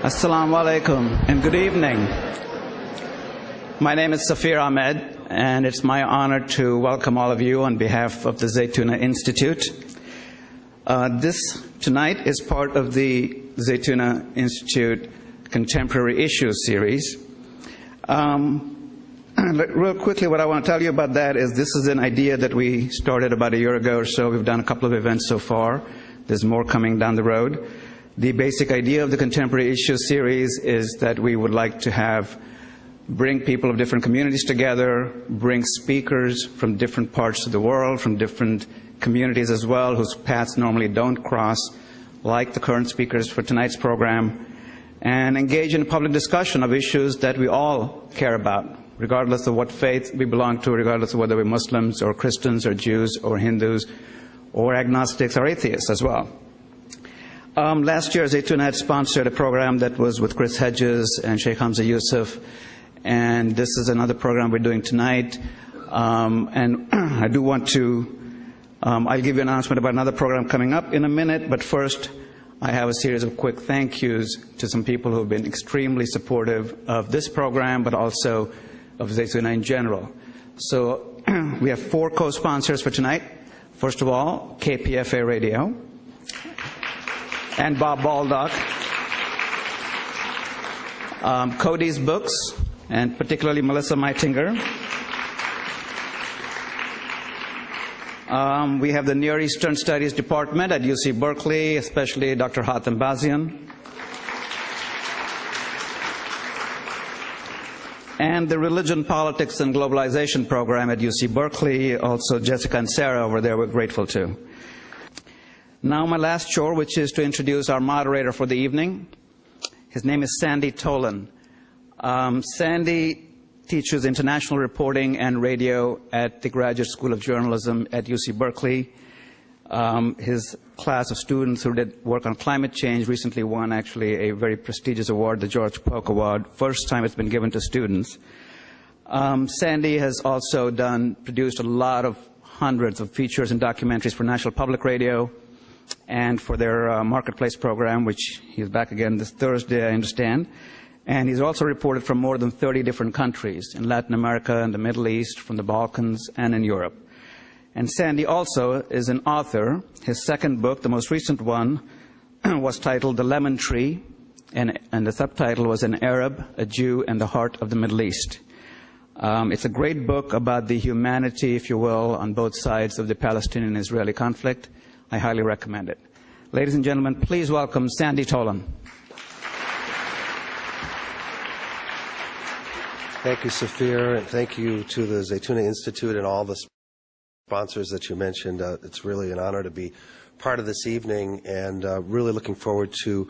Assalamu alaikum and good evening. My name is Shakir Ahmed, and it's my honor to welcome all of you on behalf of the Zaytuna Institute. This tonight is part of the Zaytuna Institute Contemporary Issues series. Real quickly, what I want to tell you about that is this is an idea that we started about a year ago or so. We've done a couple of events so far. There's more coming down the road. The basic idea of the Contemporary Issues series is that we would like to bring people of different communities together, bring speakers from different parts of the world, from different communities as well, whose paths normally don't cross, like the current speakers for tonight's program, and engage in a public discussion of issues that we all care about, regardless of what faith we belong to, regardless of whether we're Muslims or Christians or Jews or Hindus or agnostics or atheists as well. Last year, Zaytuna had sponsored a program that was with Chris Hedges and Sheikh Hamza Yusuf, and this is another program we're doing tonight. And I do want to, I'll give you an announcement about another program coming up in a minute, but first I have a series of quick thank yous to some people who have been extremely supportive of this program, but also of Zaytuna in general. So we have 4 co-sponsors for tonight. First of all, KPFA Radio and Bob Baldock, Cody's Books, and particularly Melissa Meitinger. We have the Near Eastern Studies Department at UC Berkeley, especially Dr. Hatem Bazian. And the Religion, Politics, and Globalization program at UC Berkeley, also Jessica and Sarah over there, we're grateful to. Now my last chore, which is to introduce our moderator for the evening. His name is Sandy Tolan. Sandy teaches international reporting and radio at the Graduate School of Journalism at UC Berkeley. His class of students who did work on climate change recently won actually a very prestigious award, the George Polk Award, first time it's been given to students. Sandy has also produced a lot of hundreds of features and documentaries for National Public Radio and for their Marketplace program, which he's back again this Thursday, I understand. And he's also reported from more than 30 different countries in Latin America and the Middle East, from the Balkans, and in Europe. And Sandy also is an author. His second book, the most recent one, was titled The Lemon Tree, and the subtitle was An Arab, a Jew, and the Heart of the Middle East. It's a great book about the humanity, if you will, on both sides of the Palestinian-Israeli conflict. I highly recommend it. Ladies and gentlemen, please welcome Sandy Tolan. Thank you, Shakir, and thank you to the Zaytuna Institute and all the sponsors that you mentioned. It's really an honor to be part of this evening, and really looking forward to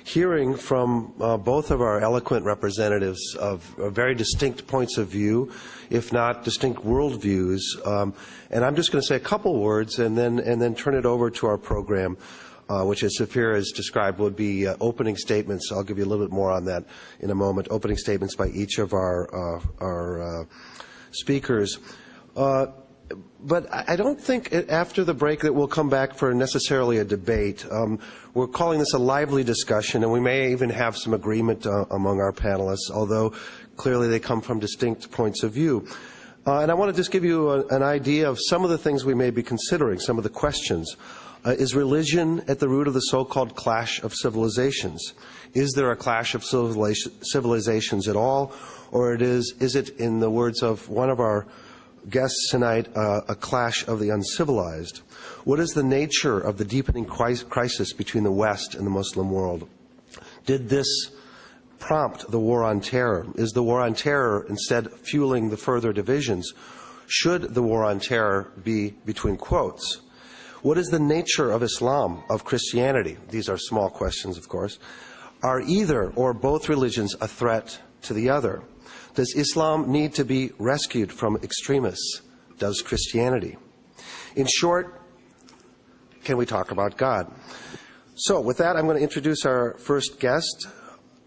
hearing from both of our eloquent representatives of very distinct points of view, if not distinct worldviews. And I'm just going to say a couple words and then turn it over to our program, which, as Shakir has described, would be opening statements. I'll give you a little bit more on that in a moment. Opening statements by each of our speakers. But I don't think after the break that we'll come back for necessarily a debate. We're calling this a lively discussion, and we may even have some agreement among our panelists, although clearly they come from distinct points of view. And I want to just give you an idea of some of the things we may be considering, some of the questions. Is religion at the root of the so-called clash of civilizations? Is there a clash of civilizations at all? Or is it, in the words of one of our guests tonight, a clash of the uncivilized? What is the nature of the deepening crisis between the West and the Muslim world? Did this prompt the war on terror? Is the war on terror instead fueling the further divisions? Should the war on terror be between quotes? What is the nature of Islam, of Christianity? These are small questions, of course. Are either or both religions a threat to the other? Does Islam need to be rescued from extremists? Does Christianity? In short, can we talk about God? So with that, I'm going to introduce our first guest,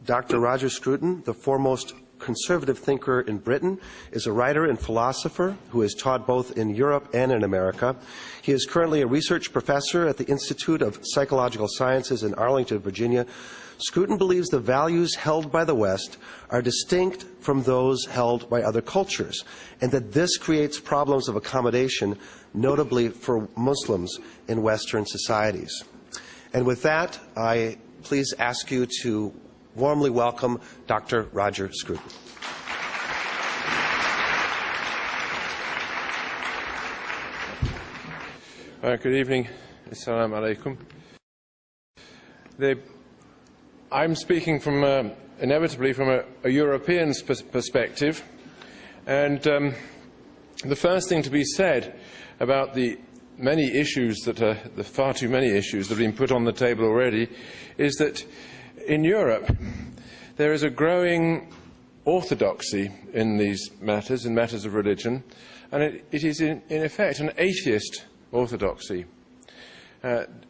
Dr. Roger Scruton, the foremost conservative thinker in Britain, is a writer and philosopher who has taught both in Europe and in America. He is currently a research professor at the Institute of Psychological Sciences in Arlington, Virginia. Scruton believes the values held by the West are distinct from those held by other cultures, and that this creates problems of accommodation, notably for Muslims in Western societies. And with that, I please ask you to warmly welcome Dr. Roger Scruton. Good evening. Assalamu alaikum. I'm speaking from, inevitably from a European perspective, and the first thing to be said about the many issues that are, the far too many issues that have been put on the table already, is that in Europe there is a growing orthodoxy in these matters, in matters of religion, and it is in effect an atheist orthodoxy,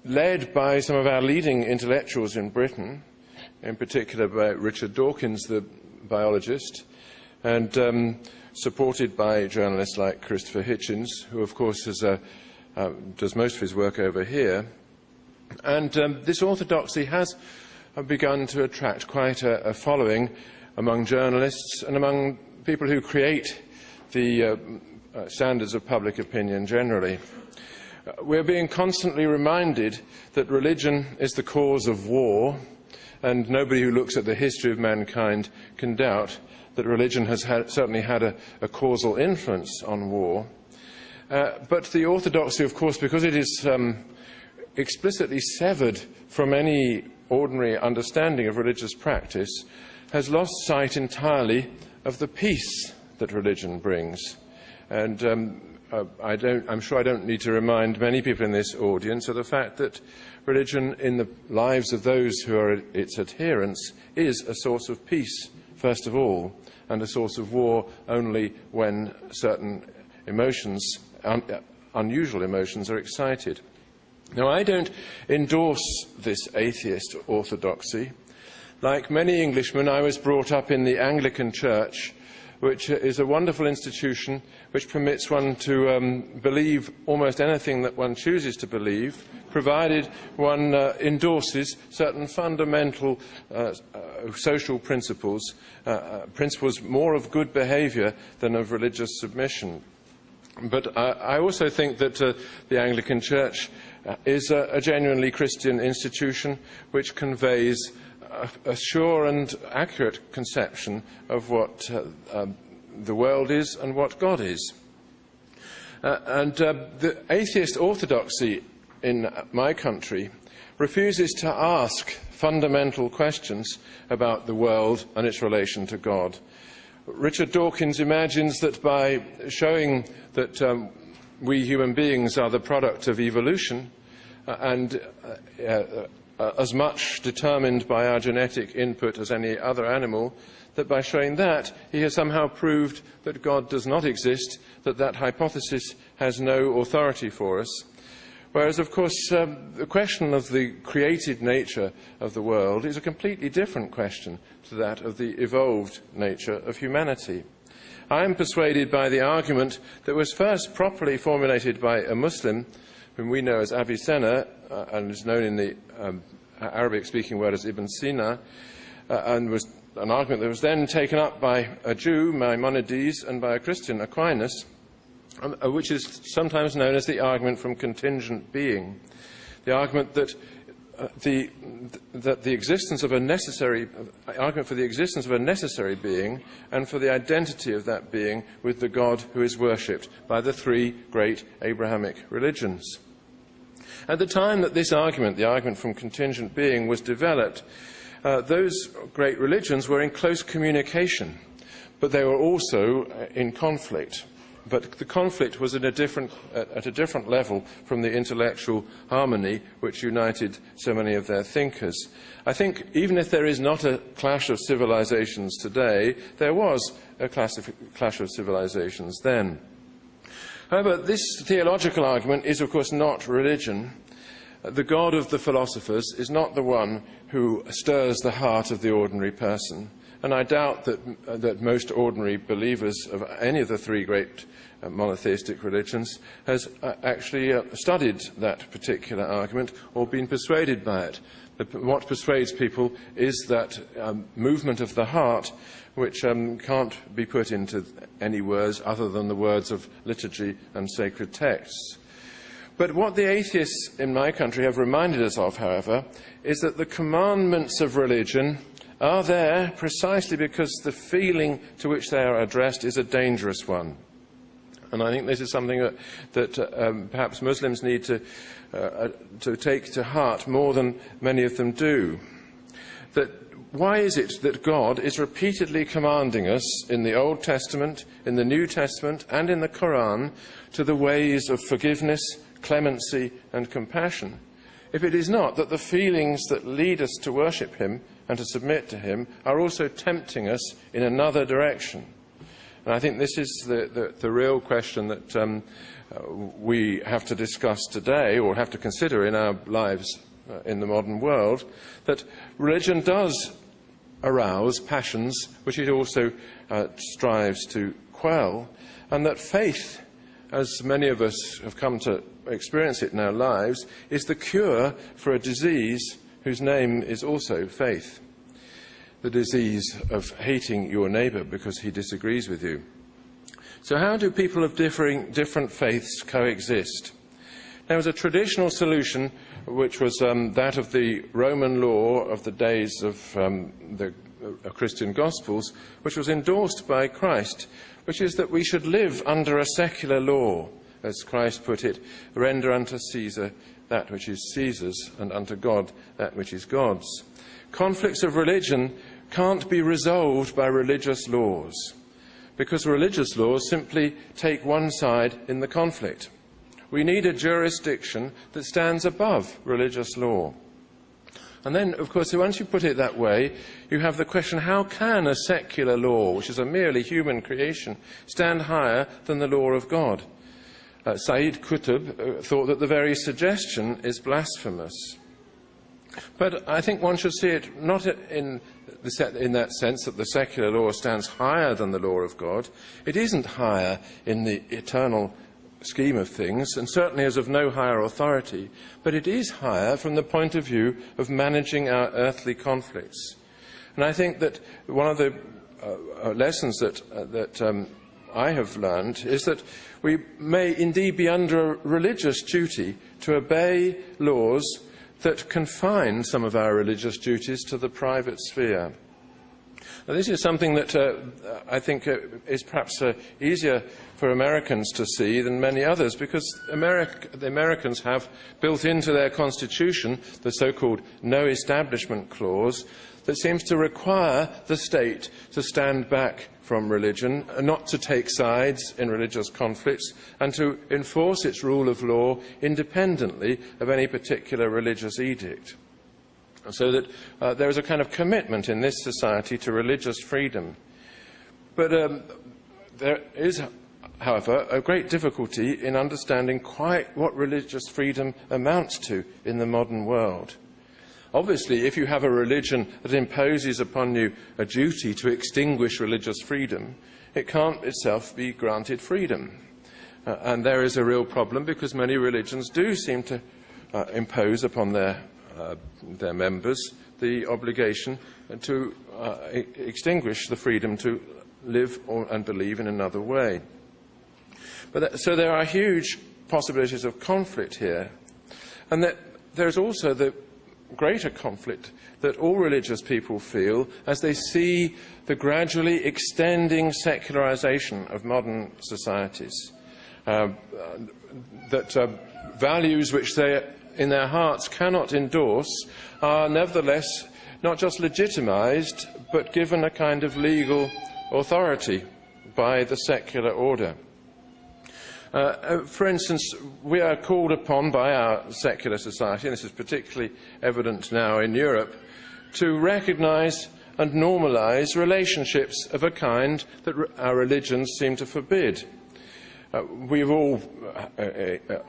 led by some of our leading intellectuals in Britain, in particular by Richard Dawkins, the biologist, and supported by journalists like Christopher Hitchens, who of course does most of his work over here. And this orthodoxy has begun to attract quite a following among journalists and among people who create the standards of public opinion generally. We're being constantly reminded that religion is the cause of war, and nobody who looks at the history of mankind can doubt that religion has certainly had a causal influence on war. But the orthodoxy, of course, because it is explicitly severed from any ordinary understanding of religious practice, has lost sight entirely of the peace that religion brings. And I'm sure I don't need to remind many people in this audience of the fact that religion in the lives of those who are its adherents is a source of peace, first of all, and a source of war only when certain emotions, unusual emotions, are excited. Now, I don't endorse this atheist orthodoxy. Like many Englishmen, I was brought up in the Anglican Church, which is a wonderful institution which permits one to believe almost anything that one chooses to believe, provided one endorses certain fundamental social principles, principles more of good behaviour than of religious submission. But I also think that the Anglican Church is a genuinely Christian institution which conveys a sure and accurate conception of what the world is and what God is. The atheist orthodoxy in my country refuses to ask fundamental questions about the world and its relation to God. Richard Dawkins imagines that by showing that we human beings are the product of evolution and as much determined by our genetic input as any other animal, that by showing that he has somehow proved that God does not exist, that hypothesis has no authority for us. Whereas, of course, the question of the created nature of the world is a completely different question to that of the evolved nature of humanity. I am persuaded by the argument that was first properly formulated by a Muslim, whom we know as Avicenna, and is known in the Arabic-speaking world as Ibn Sina, and was an argument that was then taken up by a Jew, Maimonides, and by a Christian, Aquinas, which is sometimes known as the argument from contingent being. The argument that the existence of a necessary argument for the existence of a necessary being and for the identity of that being with the God who is worshipped by the three great Abrahamic religions. At the time that this argument, the argument from contingent being, was developed, those great religions were in close communication, but they were also in conflict. But the conflict was at a different level from the intellectual harmony which united so many of their thinkers. I think even if there is not a clash of civilizations today, there was a clash of civilizations then. However, this theological argument is, of course, not religion. The God of the philosophers is not the one who stirs the heart of the ordinary person, and I doubt that most ordinary believers of any of the three great monotheistic religions has actually studied that particular argument or been persuaded by it. But what persuades people is that movement of the heart, which can't be put into any words other than the words of liturgy and sacred texts. But what the atheists in my country have reminded us of, however, is that the commandments of religion are there precisely because the feeling to which they are addressed is a dangerous one. And I think this is something that perhaps Muslims need to take to heart more than many of them do. That why is it that God is repeatedly commanding us in the Old Testament, in the New Testament, and in the Quran to the ways of forgiveness, clemency, and compassion, if it is not that the feelings that lead us to worship him and to submit to him are also tempting us in another direction? And I think this is the real question that we have to discuss today, or have to consider in our lives in the modern world, that religion does arouse passions which it also strives to quell, and that faith, as many of us have come to experience it in our lives, is the cure for a disease whose name is also faith. The disease of hating your neighbour because he disagrees with you. So how do people of different faiths coexist? There was a traditional solution which was that of the Roman law of the days of the Christian Gospels, which was endorsed by Christ, which is that we should live under a secular law, as Christ put it, render unto Caesar that which is Caesar's, and unto God that which is God's. Conflicts of religion can't be resolved by religious laws, because religious laws simply take one side in the conflict. We need a jurisdiction that stands above religious law. And then, of course, once you put it that way, you have the question, how can a secular law, which is a merely human creation, stand higher than the law of God? Zaid thought that the very suggestion is blasphemous. But I think one should see it not in that sense that the secular law stands higher than the law of God. It isn't higher in the eternal scheme of things, and certainly is of no higher authority, but it is higher from the point of view of managing our earthly conflicts. And I think that one of the lessons that I have learned is that we may indeed be under a religious duty to obey laws that confine some of our religious duties to the private sphere. Now, this is something that I think is perhaps easier for Americans to see than many others, because the Americans have built into their constitution the so-called no establishment clause that seems to require the state to stand back from religion, not to take sides in religious conflicts, and to enforce its rule of law independently of any particular religious edict. So that there is a kind of commitment in this society to religious freedom. But there is, however, a great difficulty in understanding quite what religious freedom amounts to in the modern world. Obviously, if you have a religion that imposes upon you a duty to extinguish religious freedom, it can't itself be granted freedom. And there is a real problem, because many religions do seem to impose upon their members the obligation to extinguish the freedom to live and believe in another way. So there are huge possibilities of conflict here. And that there's also the greater conflict that all religious people feel as they see the gradually extending secularization of modern societies. That values which they, in their hearts, cannot endorse are nevertheless not just legitimized, but given a kind of legal authority by the secular order. For instance, we are called upon by our secular society, and this is particularly evident now in Europe, to recognize and normalize relationships of a kind that our religions seem to forbid. We all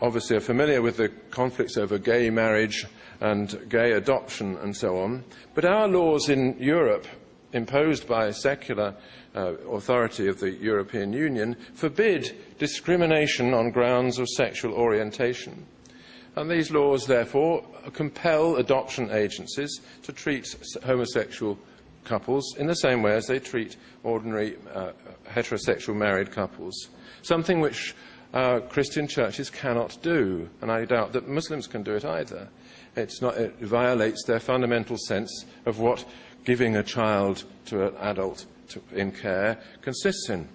obviously are familiar with the conflicts over gay marriage and gay adoption and so on, but our laws in Europe imposed by secular authority of the European Union forbid discrimination on grounds of sexual orientation. And these laws, therefore, compel adoption agencies to treat homosexual couples in the same way as they treat ordinary heterosexual married couples, something which Christian churches cannot do, and I doubt that Muslims can do it either. It violates their fundamental sense of what giving a child to an adult in care consists in.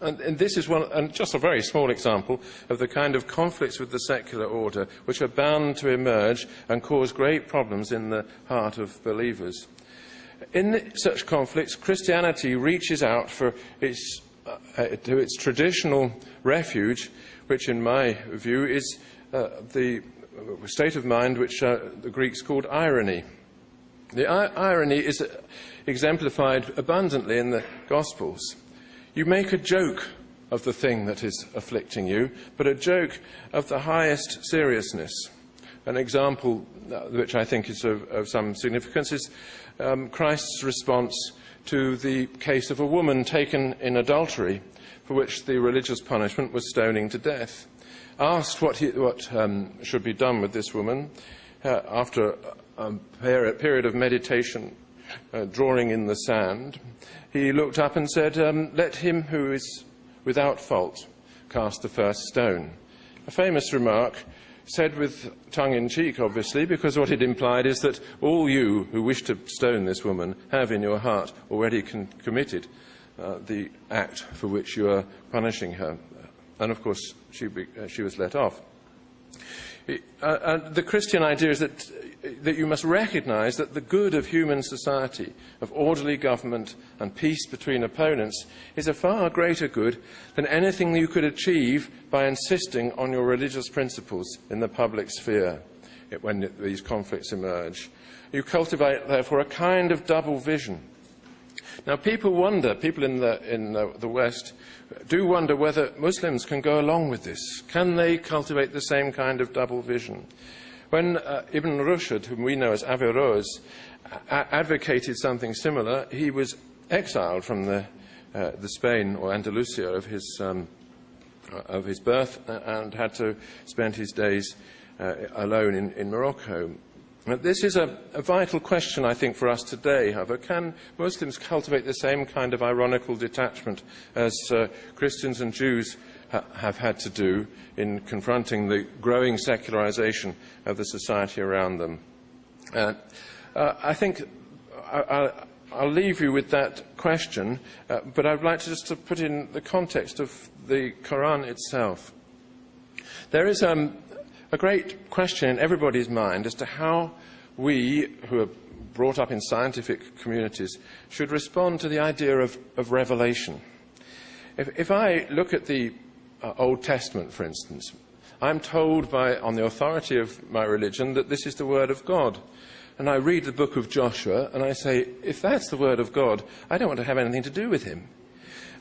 And this is just a very small example of the kind of conflicts with the secular order which are bound to emerge and cause great problems in the heart of believers. In such conflicts, Christianity reaches out to its traditional refuge, which in my view is the state of mind which the Greeks called irony. The irony is exemplified abundantly in the Gospels. You make a joke of the thing that is afflicting you, but a joke of the highest seriousness. An example which I think is of some significance is Christ's response to the case of a woman taken in adultery, for which the religious punishment was stoning to death. Asked what should be done with this woman, after a period of meditation, drawing in the sand, he looked up and said, "Let him who is without fault cast the first stone." A famous remark, said with tongue-in-cheek, obviously, because what it implied is that all you who wish to stone this woman have in your heart already committed the act for which you are punishing her. And, of course, she was let off. The Christian idea is that you must recognise that the good of human society, of orderly government and peace between opponents, is a far greater good than anything you could achieve by insisting on your religious principles in the public sphere when these conflicts emerge. You cultivate, therefore, a kind of double vision. Now, people in the West do wonder whether Muslims can go along with this. Can they cultivate the same kind of double vision? When Ibn Rushd, whom we know as Averroes, advocated something similar, he was exiled from the Spain or Andalusia of his birth and had to spend his days alone in Morocco. This is a vital question, I think, for us today, however. Can Muslims cultivate the same kind of ironical detachment as Christians and Jews have had to do in confronting the growing secularization of the society around them? I think I'll leave you with that question, but I'd like to just to put in the context of the Quran itself. There is a great question in everybody's mind as to how we, who are brought up in scientific communities, should respond to the idea of revelation. If I look at the Old Testament, for instance, I'm told on the authority of my religion that this is the Word of God. And I read the book of Joshua and I say, if that's the Word of God, I don't want to have anything to do with him.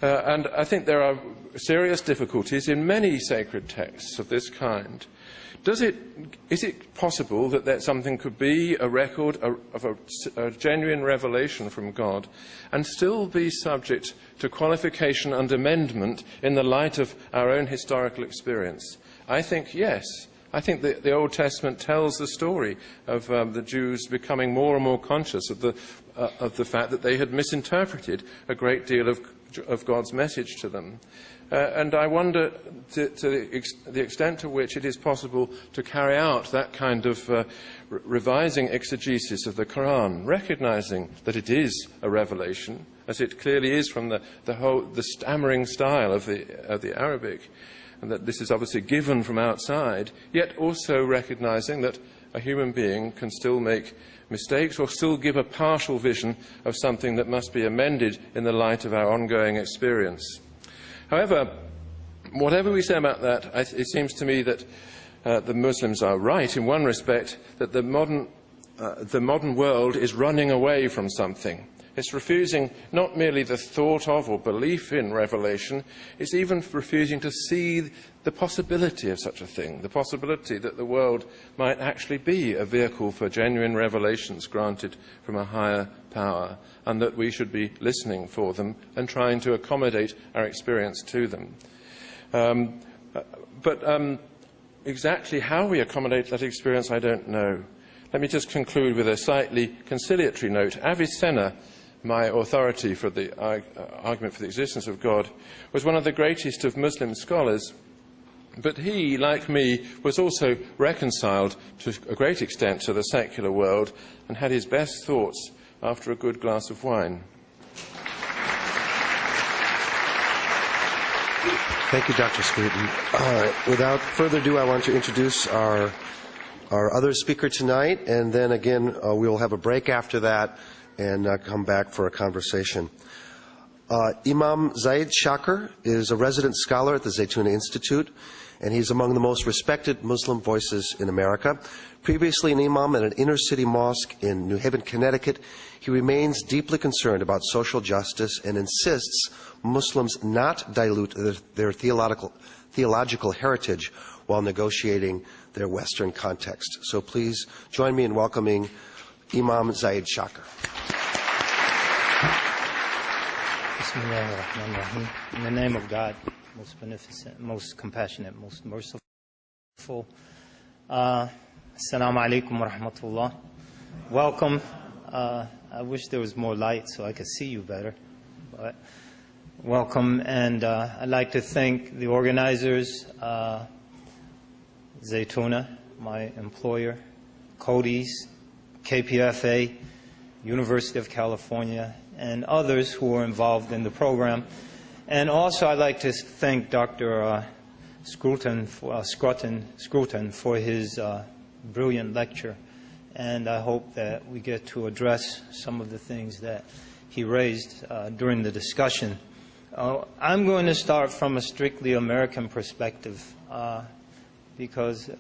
And I think there are serious difficulties in many sacred texts of this kind. Is it possible that something could be a record of a genuine revelation from God and still be subject to qualification and amendment in the light of our own historical experience? I think yes. I think that the Old Testament tells the story of the Jews becoming more and more conscious of the fact that they had misinterpreted a great deal of God's message to them. And I wonder to the extent to which it is possible to carry out that kind of revising exegesis of the Quran, recognizing that it is a revelation, as it clearly is from the stammering style of the Arabic, and that this is obviously given from outside, yet also recognizing that a human being can still make mistakes or still give a partial vision of something that must be amended in the light of our ongoing experience. However, whatever we say about that, it seems to me that the Muslims are right in one respect, that the modern world is running away from something, It's refusing not merely the thought of or belief in revelation, it's even refusing to see the possibility of such a thing, the possibility that the world might actually be a vehicle for genuine revelations granted from a higher power, and that we should be listening for them and trying to accommodate our experience to them. But exactly how we accommodate that experience, I don't know. Let me just conclude with a slightly conciliatory note. Avicenna, my authority for the argument for the existence of God, was one of the greatest of Muslim scholars, but he, like me, was also reconciled to a great extent to the secular world and had his best thoughts after a good glass of wine. Thank you, Dr. Scruton. Without further ado, I want to introduce our other speaker tonight, and then again we will have a break after that and come back for a conversation. Imam Zaid Shakir is a resident scholar at the Zaytuna Institute, and he's among the most respected Muslim voices in America. Previously an imam at an inner-city mosque in New Haven, Connecticut, he remains deeply concerned about social justice and insists Muslims not dilute their theological heritage while negotiating their Western context. So please join me in welcoming Imam Zaid Shakir. Bismillahirrahmanirrahim. In the name of God, most beneficent, most compassionate, most merciful. Assalamu alaikum wa rahmatullah. Welcome. I wish there was more light so I could see you better. But welcome, and I'd like to thank the organizers, Zaytuna, my employer, Cody's, KPFA, University of California, and others who were involved in the program. And also I'd like to thank Dr. Scruton for his brilliant lecture. And I hope that we get to address some of the things that he raised during the discussion. I'm going to start from a strictly American perspective because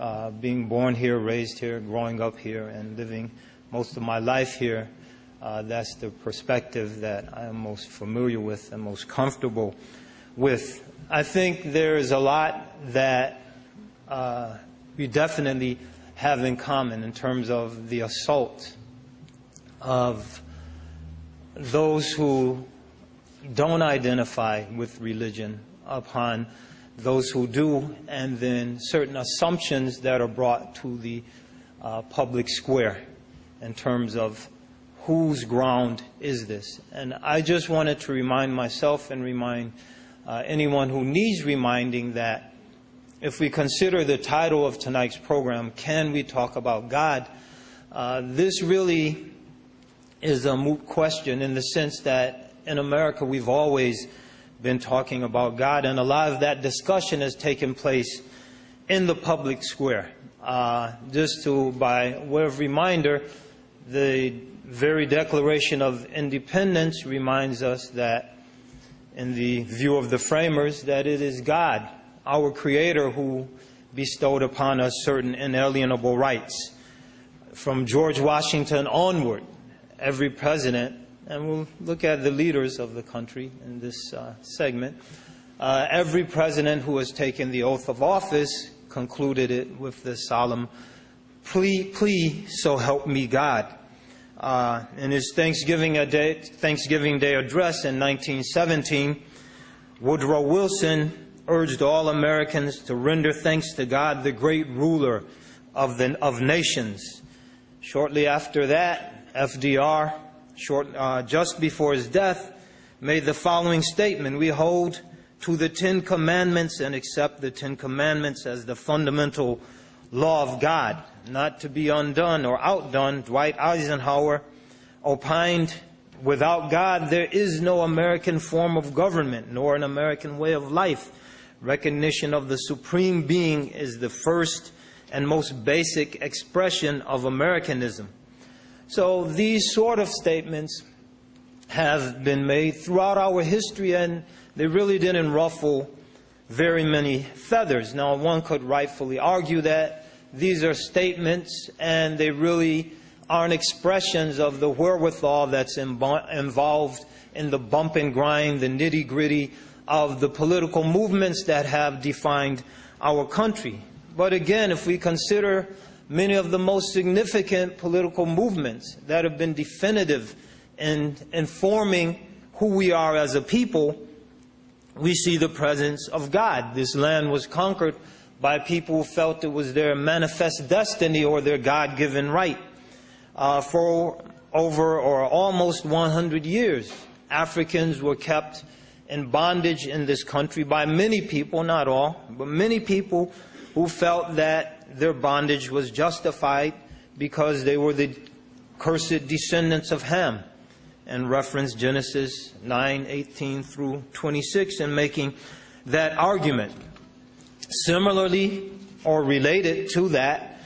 being born here, raised here, growing up here, and living most of my life here, that's the perspective that I am most familiar with and most comfortable with. I think there is a lot that we definitely have in common in terms of the assault of those who don't identify with religion upon those who do, and then certain assumptions that are brought to the public square in terms of whose ground is this. And I just wanted to remind myself and remind anyone who needs reminding that if we consider the title of tonight's program, Can We Talk About God? This really is a moot question in the sense that in America we've always been talking about God, and a lot of that discussion has taken place in the public square. Just by way of reminder, the very Declaration of Independence reminds us that, in the view of the framers, that it is God, our Creator, who bestowed upon us certain inalienable rights. From George Washington onward, every president, and we'll look at the leaders of the country in this segment, every president who has taken the oath of office concluded it with the solemn plea, so help me God. In his Thanksgiving Day address in 1917, Woodrow Wilson urged all Americans to render thanks to God, the great ruler of nations. Shortly after that, FDR, just before his death, made the following statement: "We hold to the 10 Commandments and accept the 10 Commandments as the fundamental law of God, not to be undone or outdone." Dwight Eisenhower opined, "Without God, there is no American form of government, nor an American way of life. Recognition of the Supreme Being is the first and most basic expression of Americanism." So these sort of statements have been made throughout our history, and they really didn't ruffle very many feathers. Now, one could rightfully argue that these are statements and they really aren't expressions of the wherewithal that's involved in the bump and grind, the nitty-gritty of the political movements that have defined our country. But again, if we consider many of the most significant political movements that have been definitive in informing who we are as a people, we see the presence of God. This land was conquered by people who felt it was their manifest destiny or their God-given right. For over or almost 100 years, Africans were kept in bondage in this country by many people, not all, but many people who felt that their bondage was justified because they were the cursed descendants of Ham, and reference Genesis 9:18 through 26 in making that argument. Similarly, or related to that,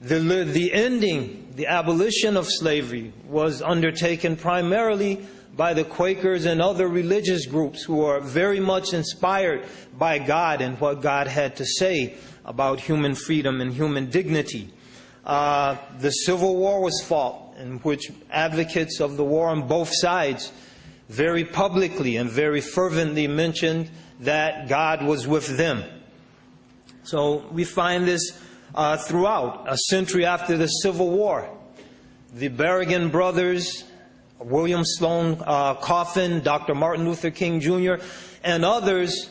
the ending, the abolition of slavery was undertaken primarily by the Quakers and other religious groups who are very much inspired by God and what God had to say about human freedom and human dignity. The Civil War was fought, in which advocates of the war on both sides very publicly and very fervently mentioned that God was with them. So we find this throughout. A century after the Civil War, the Berrigan brothers, William Sloane Coffin, Dr. Martin Luther King Jr., and others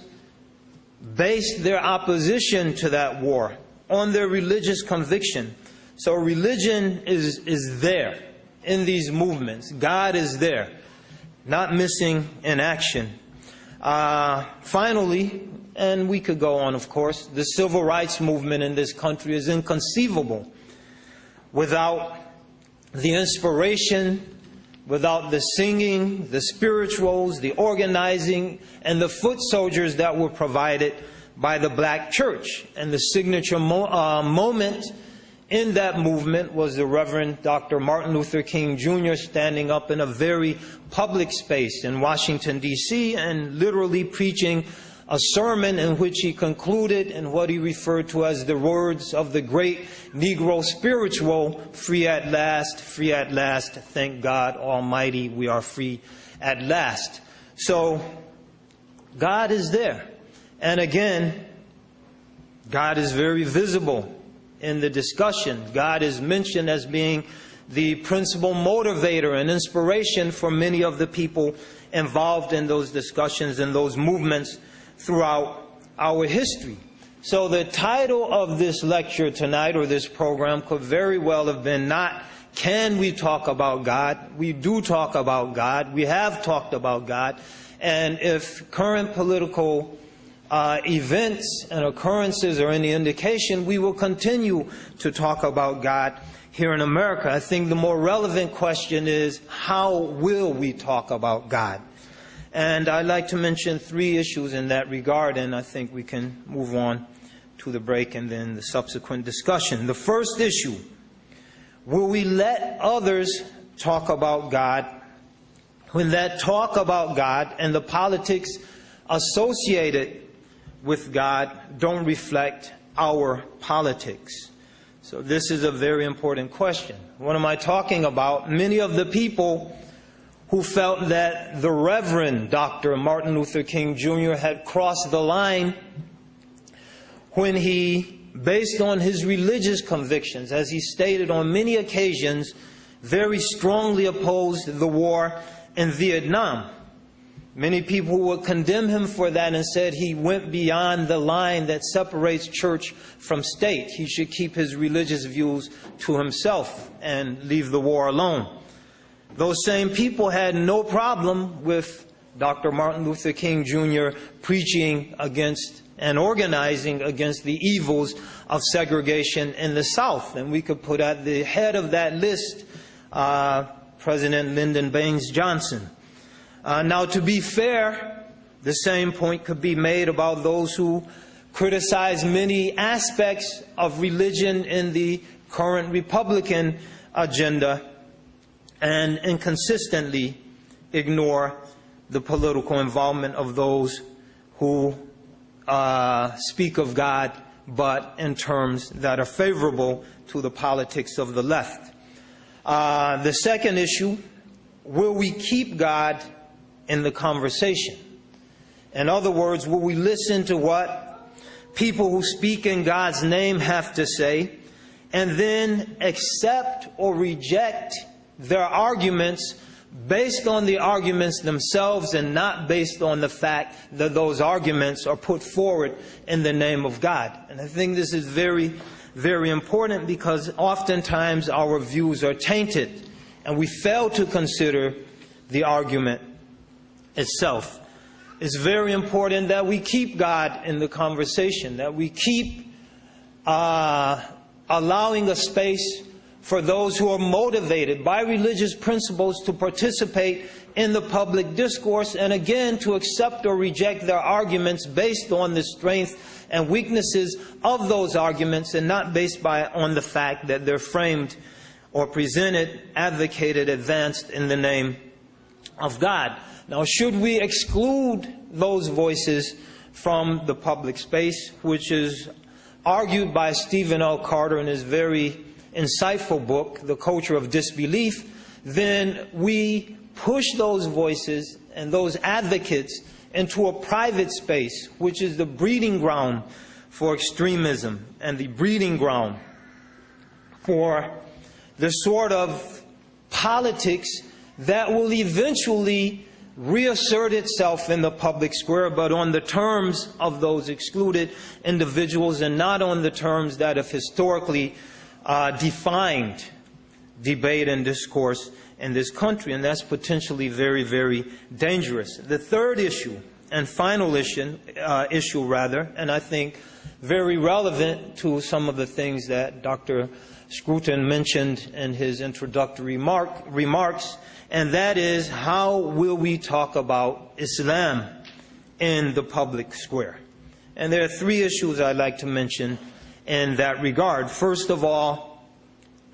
based their opposition to that war on their religious conviction. So religion is there in these movements. God is there, not missing in action. Finally, and we could go on, of course, the civil rights movement in this country is inconceivable without the inspiration, without the singing, the spirituals, the organizing, and the foot soldiers that were provided by the black church. And the signature moment in that movement was the Reverend Dr. Martin Luther King Jr. standing up in a very public space in Washington, D.C., and literally preaching a sermon in which he concluded in what he referred to as the words of the great Negro spiritual, free at last, thank God Almighty, we are free at last. So God is there. And again, God is very visible in the discussion. God is mentioned as being the principal motivator and inspiration for many of the people involved in those discussions and those movements throughout our history. So the title of this lecture tonight, or this program, could very well have been not, can we talk about God? We do talk about God. We have talked about God. And if current political events and occurrences are any indication, we will continue to talk about God here in America. I think the more relevant question is, how will we talk about God? And I'd like to mention 3 issues in that regard, and I think we can move on to the break and then the subsequent discussion. The first issue, will we let others talk about God when that talk about God and the politics associated with God don't reflect our politics? So this is a very important question. What am I talking about? Many of the people who felt that the Reverend Dr. Martin Luther King Jr. had crossed the line when he, based on his religious convictions, as he stated on many occasions, very strongly opposed the war in Vietnam. Many people would condemn him for that and said he went beyond the line that separates church from state. He should keep his religious views to himself and leave the war alone. Those same people had no problem with Dr. Martin Luther King Jr. preaching against and organizing against the evils of segregation in the South. And we could put at the head of that list President Lyndon Baines Johnson. Now, to be fair, the same point could be made about those who criticize many aspects of religion in the current Republican agenda and inconsistently ignore the political involvement of those who speak of God, but in terms that are favorable to the politics of the left. The second issue, will we keep God in the conversation? In other words, will we listen to what people who speak in God's name have to say, and then accept or reject their arguments based on the arguments themselves and not based on the fact that those arguments are put forward in the name of God? And I think this is very, very important, because oftentimes our views are tainted and we fail to consider the argument itself. It's very important that we keep God in the conversation, that we keep allowing a space for those who are motivated by religious principles to participate in the public discourse, and again to accept or reject their arguments based on the strength and weaknesses of those arguments, and not based on the fact that they're framed or presented, advocated, advanced in the name of God. Now, should we exclude those voices from the public space, which is argued by Stephen L. Carter in his very insightful book, The Culture of Disbelief, then we push those voices and those advocates into a private space, which is the breeding ground for extremism and the breeding ground for the sort of politics that will eventually reassert itself in the public square, but on the terms of those excluded individuals and not on the terms that have historically defined debate and discourse in this country. And that's potentially very, very dangerous. The third issue, and final issue, and I think very relevant to some of the things that Dr. Scruton mentioned in his introductory remarks, and that is, how will we talk about Islam in the public square? And there are three issues I'd like to mention in that regard. First of all,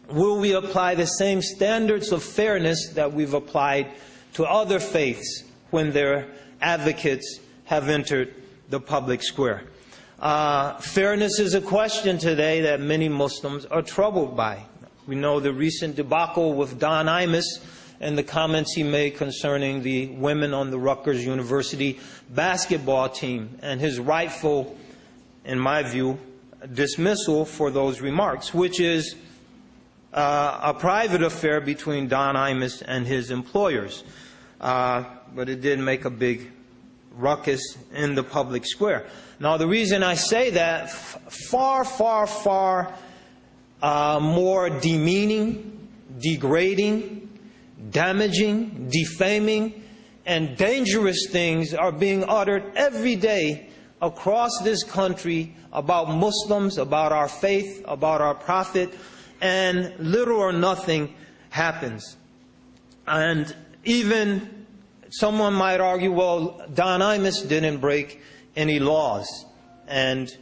will we apply the same standards of fairness that we've applied to other faiths when their advocates have entered the public square? Fairness is a question today that many Muslims are troubled by. We know the recent debacle with Don Imus and the comments he made concerning the women on the Rutgers University basketball team, and his rightful, in my view, dismissal for those remarks, which is a private affair between Don Imus and his employers. But it did make a big ruckus in the public square. Now, the reason I say that, far, far, far more demeaning, degrading, damaging, defaming, and dangerous things are being uttered every day across this country about Muslims, about our faith, about our prophet, and little or nothing happens. And even someone might argue, well, Don Imus didn't break any laws, and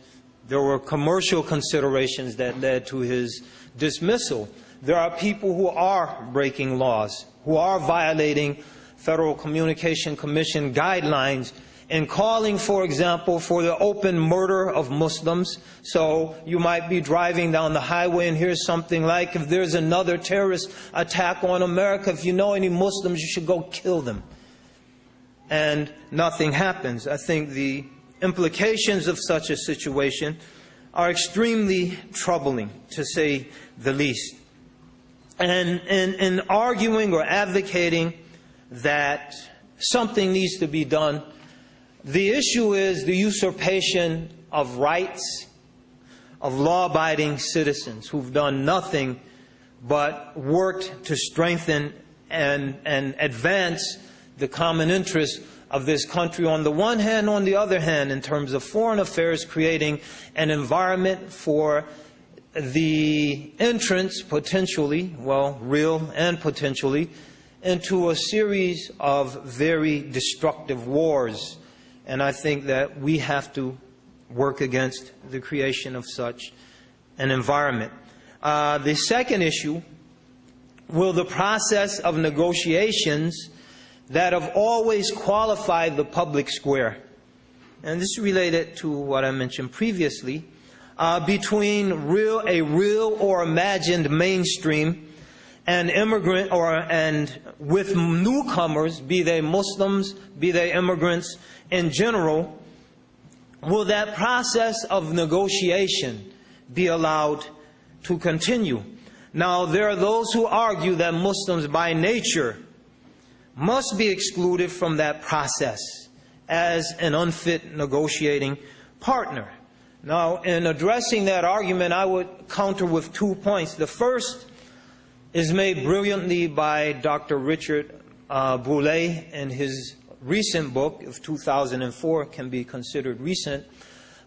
there were commercial considerations that led to his dismissal. There are people who are breaking laws, who are violating Federal Communication Commission guidelines and calling, for example, for the open murder of Muslims. So you might be driving down the highway and hear something like, if there's another terrorist attack on America, if you know any Muslims, you should go kill them. And nothing happens. I think the implications of such a situation are extremely troubling, to say the least. And in arguing or advocating that something needs to be done, the issue is the usurpation of rights of law-abiding citizens who've done nothing but worked to strengthen and advance the common interest of this country on the one hand, on the other hand, in terms of foreign affairs, creating an environment for the entrance, potentially, well, real and potentially, into a series of very destructive wars. And I think that we have to work against the creation of such an environment. The second issue, will the process of negotiations that have always qualified the public square, and this is related to what I mentioned previously, between a real or imagined mainstream and with newcomers, be they Muslims, be they immigrants in general, will that process of negotiation be allowed to continue? Now, there are those who argue that Muslims by nature must be excluded from that process as an unfit negotiating partner. Now, in addressing that argument, I would counter with 2 points. The first is made brilliantly by Dr. Richard Boulay in his recent book of 2004, can be considered recent,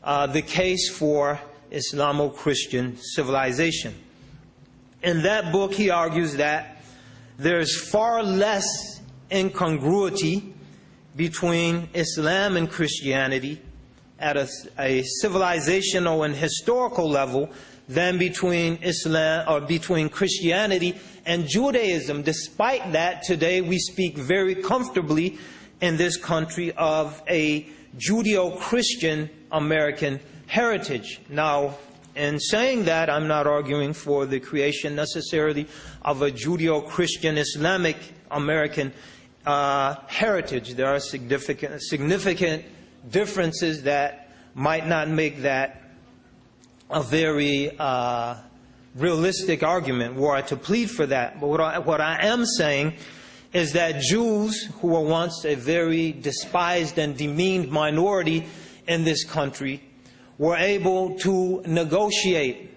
The Case for Islamo-Christian Civilization. In that book, he argues that there's far less incongruity between Islam and Christianity at a civilizational and historical level than between Christianity and Judaism. Despite that, today we speak very comfortably in this country of a Judeo-Christian American heritage. Now, in saying that, I'm not arguing for the creation necessarily of a Judeo-Christian Islamic American heritage. There are significant differences that might not make that a very realistic argument were I to plead for that. But what I am saying is that Jews, who were once a very despised and demeaned minority in this country, were able to negotiate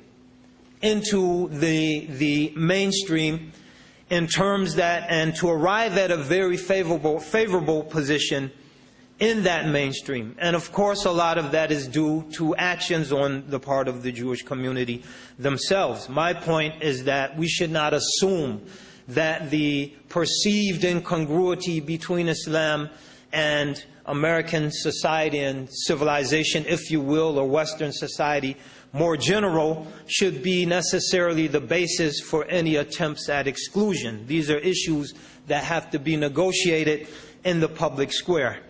into the mainstream in terms that, and to arrive at a very favorable position in that mainstream. And of course, a lot of that is due to actions on the part of the Jewish community themselves. My point is that we should not assume that the perceived incongruity between Islam and American society and civilization, if you will, or Western society more general, should be necessarily the basis for any attempts at exclusion. These are issues that have to be negotiated in the public square.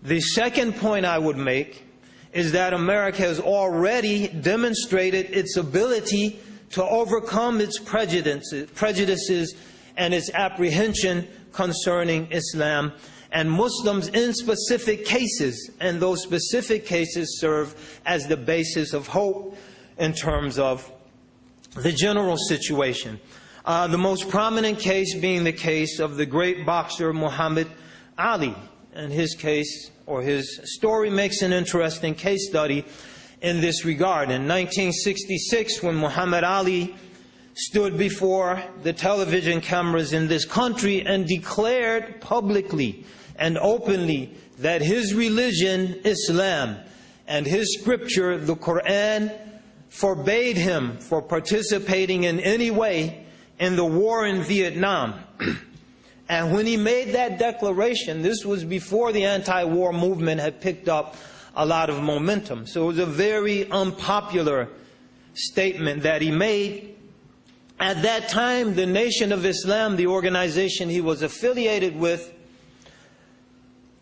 The second point I would make is that America has already demonstrated its ability to overcome its prejudices and its apprehension concerning Islam and Muslims in specific cases, and those specific cases serve as the basis of hope in terms of the general situation. The most prominent case being the case of the great boxer Muhammad Ali. And his case, or his story, makes an interesting case study in this regard. In 1966, when Muhammad Ali stood before the television cameras in this country and declared publicly and openly that his religion, Islam, and his scripture, the Quran, forbade him for participating in any way in the war in Vietnam. And when he made that declaration, this was before the anti-war movement had picked up a lot of momentum. So it was a very unpopular statement that he made. At that time, the Nation of Islam, the organization he was affiliated with,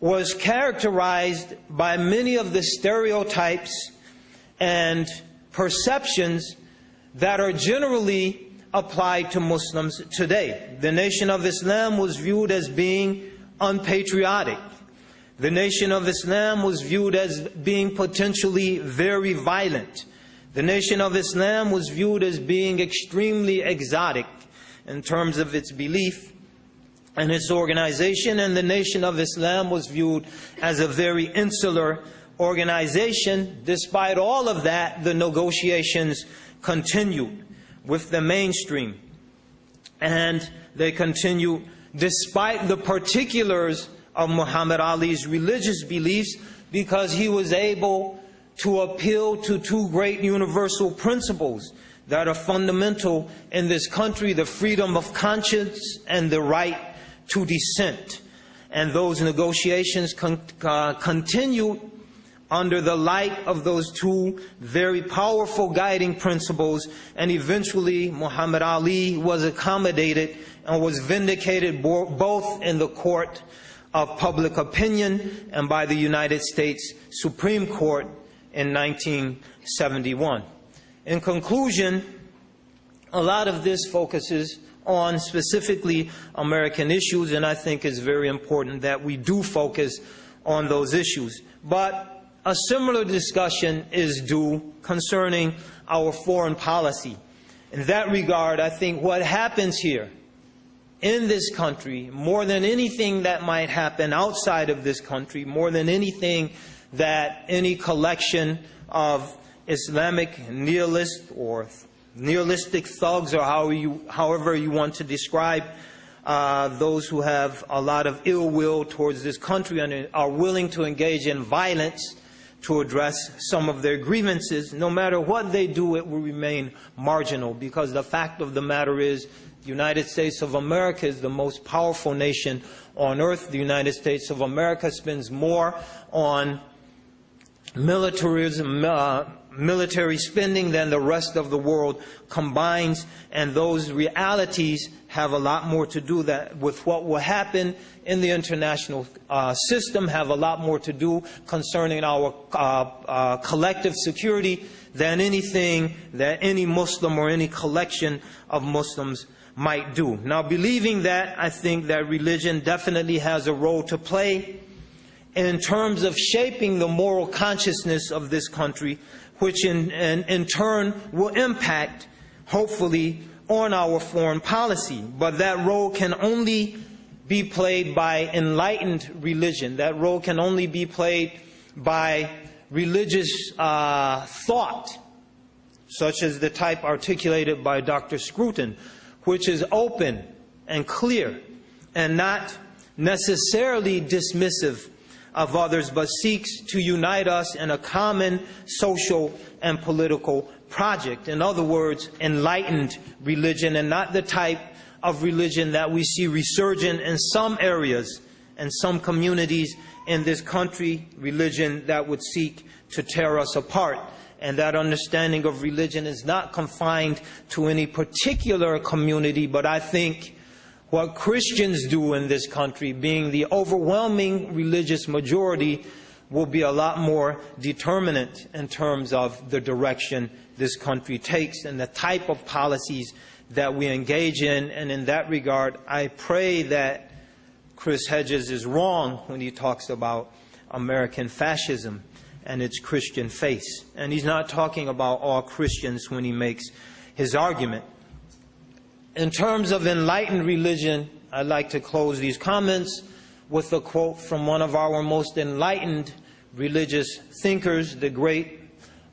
was characterized by many of the stereotypes and perceptions that are generally applied to Muslims today. The Nation of Islam was viewed as being unpatriotic. The Nation of Islam was viewed as being potentially very violent. The Nation of Islam was viewed as being extremely exotic in terms of its belief and its organization, and the Nation of Islam was viewed as a very insular organization. Despite all of that, the negotiations continued with the mainstream, and they continue despite the particulars of Muhammad Ali's religious beliefs, because he was able to appeal to two great universal principles that are fundamental in this country: the freedom of conscience and the right to dissent. And those negotiations continued under the light of those two very powerful guiding principles, and eventually Muhammad Ali was accommodated and was vindicated both in the court of public opinion and by the United States Supreme Court in 1971. In conclusion, a lot of this focuses on specifically American issues, and I think it's very important that we do focus on those issues. But a similar discussion is due concerning our foreign policy. In that regard, I think what happens here in this country, more than anything that might happen outside of this country, more than anything that any collection of Islamic nihilists or nihilistic thugs, or however you want to describe those who have a lot of ill will towards this country and are willing to engage in violence to address some of their grievances, no matter what they do, it will remain marginal, because the fact of the matter is the United States of America is the most powerful nation on earth. The United States of America spends more on militarism, military spending than the rest of the world combines, and those realities have a lot more to do with what will happen in the international system, have a lot more to do concerning our collective security than anything that any Muslim or any collection of Muslims might do. Now, believing that, I think that religion definitely has a role to play in terms of shaping the moral consciousness of this country, which in turn will impact, hopefully, on our foreign policy. But that role can only be played by enlightened religion. That role can only be played by religious thought, such as the type articulated by Dr. Scruton, which is open and clear and not necessarily dismissive of others, but seeks to unite us in a common social and political project. In other words, enlightened religion, and not the type of religion that we see resurgent in some areas and some communities in this country, religion that would seek to tear us apart. And that understanding of religion is not confined to any particular community, but I think what Christians do in this country, being the overwhelming religious majority, will be a lot more determinant in terms of the direction this country takes and the type of policies that we engage in. And in that regard, I pray that Chris Hedges is wrong when he talks about American fascism and its Christian face. And he's not talking about all Christians when he makes his argument. In terms of enlightened religion, I'd like to close these comments with a quote from one of our most enlightened religious thinkers, the great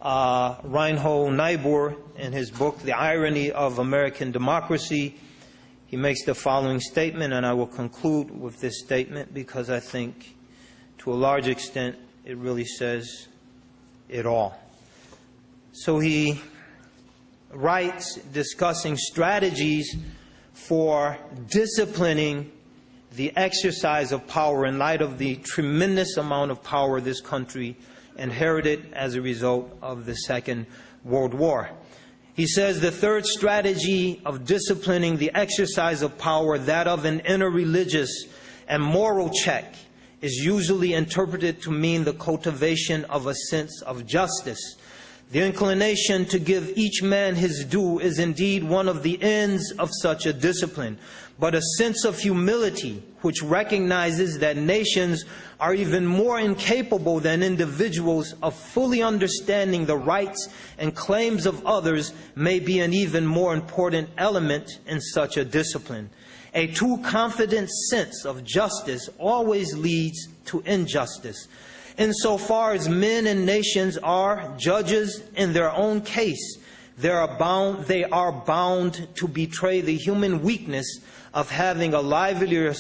Reinhold Niebuhr, in his book, The Irony of American Democracy. He makes the following statement, and I will conclude with this statement because I think, to a large extent, it really says it all. So he writes, discussing strategies for disciplining the exercise of power in light of the tremendous amount of power this country inherited as a result of the Second World War. He says the third strategy of disciplining the exercise of power, that of an inner religious and moral check, is usually interpreted to mean the cultivation of a sense of justice. The inclination to give each man his due is indeed one of the ends of such a discipline, but a sense of humility which recognizes that nations are even more incapable than individuals of fully understanding the rights and claims of others may be an even more important element in such a discipline. A too confident sense of justice always leads to injustice. Insofar as men and nations are judges in their own case, they are bound to betray the human weakness of having a livelier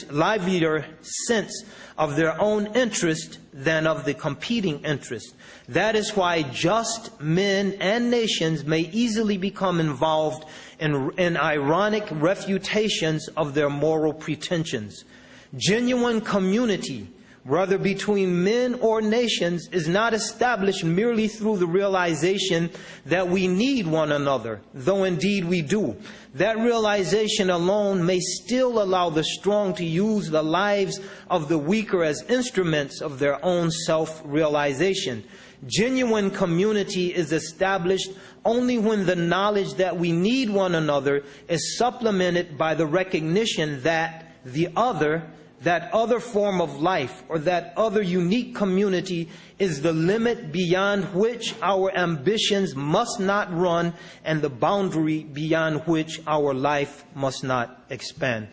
sense of their own interest than of the competing interest. That is why just men and nations may easily become involved in ironic refutations of their moral pretensions. Genuine community whether between men or nations, is not established merely through the realization that we need one another, though indeed we do. That realization alone may still allow the strong to use the lives of the weaker as instruments of their own self-realization. Genuine community is established only when the knowledge that we need one another is supplemented by the recognition that that other form of life, or that other unique community, is the limit beyond which our ambitions must not run, and the boundary beyond which our life must not expand.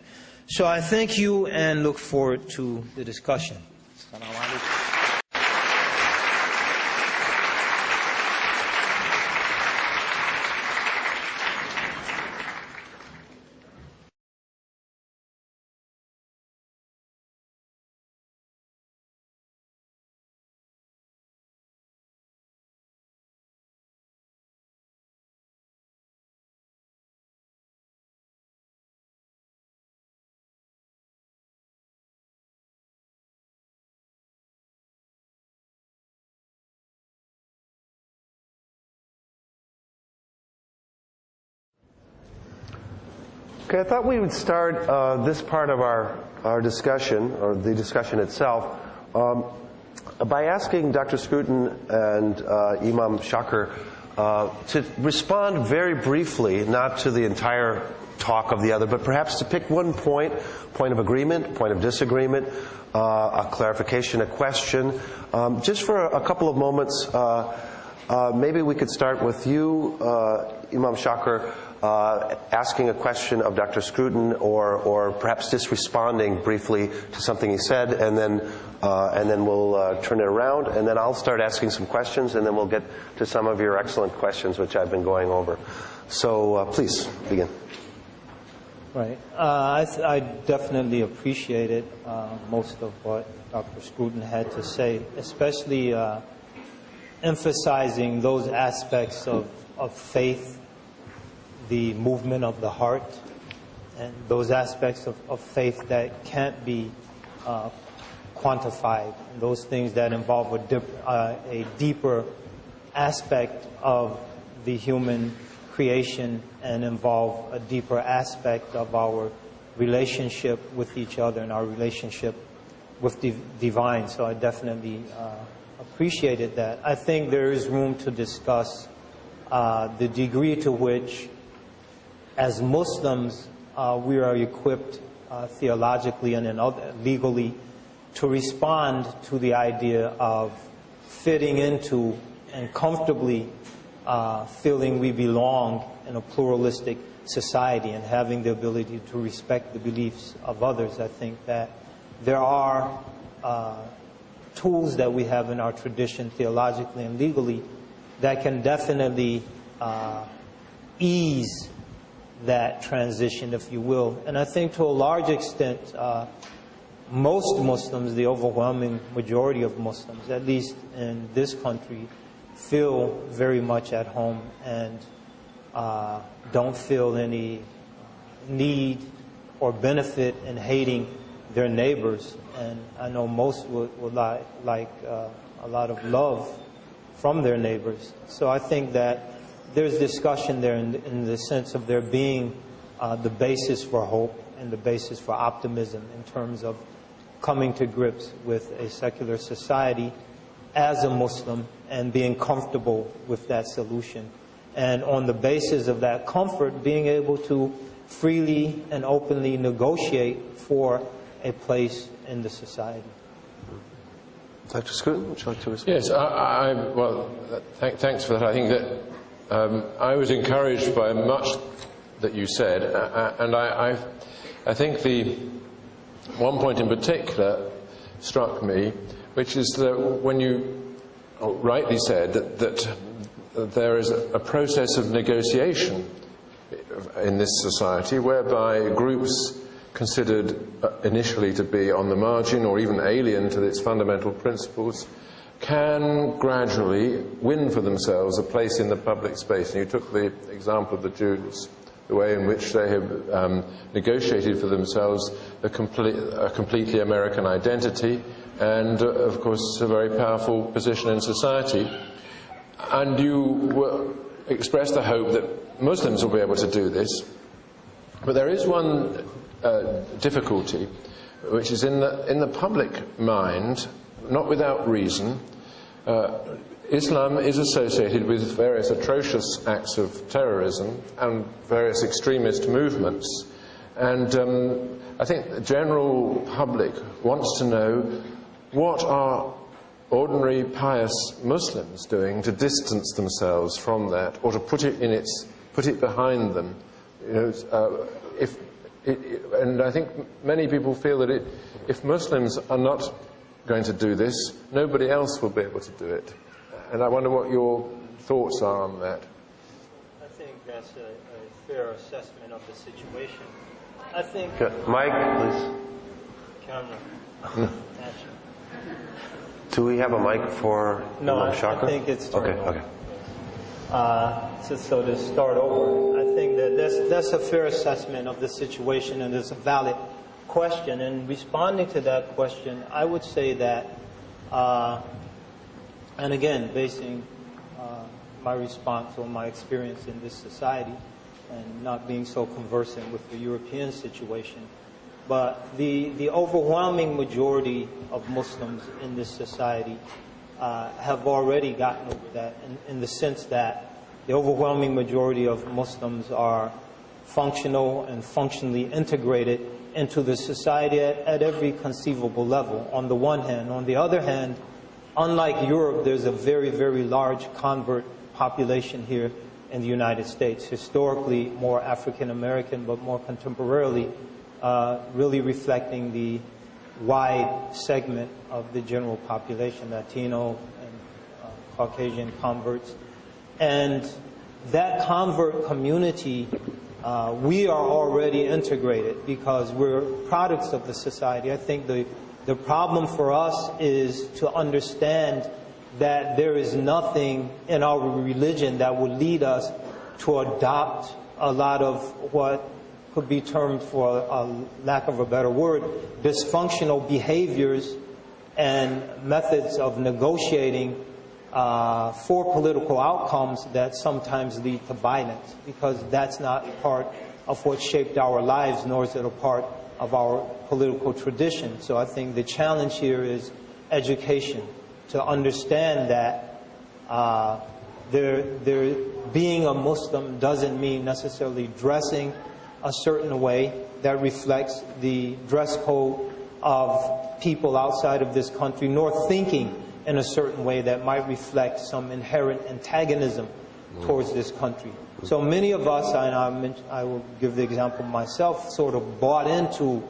So I thank you and look forward to the discussion. Okay, I thought we would start this part of our discussion, or the discussion itself, by asking Dr. Scruton and Imam Shakir to respond very briefly, not to the entire talk of the other, but perhaps to pick one point of agreement, point of disagreement, a clarification, a question. Just for a couple of moments, maybe we could start with you, Imam Shakir, asking a question of Dr. Scruton, or perhaps just responding briefly to something he said, and then we'll turn it around, and then I'll start asking some questions, and then we'll get to some of your excellent questions which I've been going over. So please begin. Right. I definitely appreciated most of what Dr. Scruton had to say, especially emphasizing those aspects of faith, the movement of the heart, and those aspects of faith that can't be quantified, and those things that involve a deeper aspect of the human creation and involve a deeper aspect of our relationship with each other and our relationship with the divine. So I definitely appreciated that. I think there is room to discuss the degree to which, as Muslims, we are equipped theologically and legally to respond to the idea of fitting into and comfortably feeling we belong in a pluralistic society and having the ability to respect the beliefs of others. I think that there are tools that we have in our tradition theologically and legally that can definitely ease that transition, if you will. And I think to a large extent, most Muslims, the overwhelming majority of Muslims, at least in this country, feel very much at home and don't feel any need or benefit in hating their neighbors. And I know most would like a lot of love from their neighbors. So I think that there's discussion there in the sense of there being the basis for hope and the basis for optimism in terms of coming to grips with a secular society as a Muslim and being comfortable with that solution. And on the basis of that comfort, being able to freely and openly negotiate for a place in the society. Dr. Scruton, would you like to respond? Yes, well, thanks for that. I think that I was encouraged by much that you said, and I think the one point in particular struck me, which is that when you rightly said that there is a process of negotiation in this society whereby groups considered initially to be on the margin or even alien to its fundamental principles can gradually win for themselves a place in the public space. And you took the example of the Jews the way in which they have negotiated for themselves a completely American identity and, of course, a very powerful position in society. And you expressed the hope that Muslims will be able to do this. But there is one difficulty, which is in the public mind, not without reason. Islam is associated with various atrocious acts of terrorism and various extremist movements. And I think the general public wants to know, what are ordinary pious Muslims doing to distance themselves from that, or to put it behind them? You know, and I think many people feel that if Muslims are not going to do this, nobody else will be able to do it. And I wonder what your thoughts are on that. I think that's a fair assessment of the situation. I think... Mike, please. Camera. Do we have a mic for Imam Shakir? I think it's turned on. Okay. So to start over, I think that that's a fair assessment of the situation, and it's a valid question. And responding to that question, I would say that, and again, basing my response on my experience in this society and not being so conversant with the European situation, but the overwhelming majority of Muslims in this society have already gotten over that, in the sense that the overwhelming majority of Muslims are functional and functionally integrated into the society at every conceivable level, on the one hand. On the other hand, unlike Europe, there's a very, very large convert population here in the United States. Historically, more African American, but more contemporarily, really reflecting the wide segment of the general population, Latino and Caucasian converts. And that convert community, we are already integrated because we're products of the society. I think the problem for us is to understand that there is nothing in our religion that would lead us to adopt a lot of what could be termed, for a lack of a better word, dysfunctional behaviors and methods of negotiating for political outcomes that sometimes lead to violence, because that's not part of what shaped our lives, nor is it a part of our political tradition. So I think the challenge here is education, to understand that being a Muslim doesn't mean necessarily dressing a certain way that reflects the dress code of people outside of this country, nor thinking in a certain way that might reflect some inherent antagonism towards this country. So many of us, and I will give the example myself, sort of bought into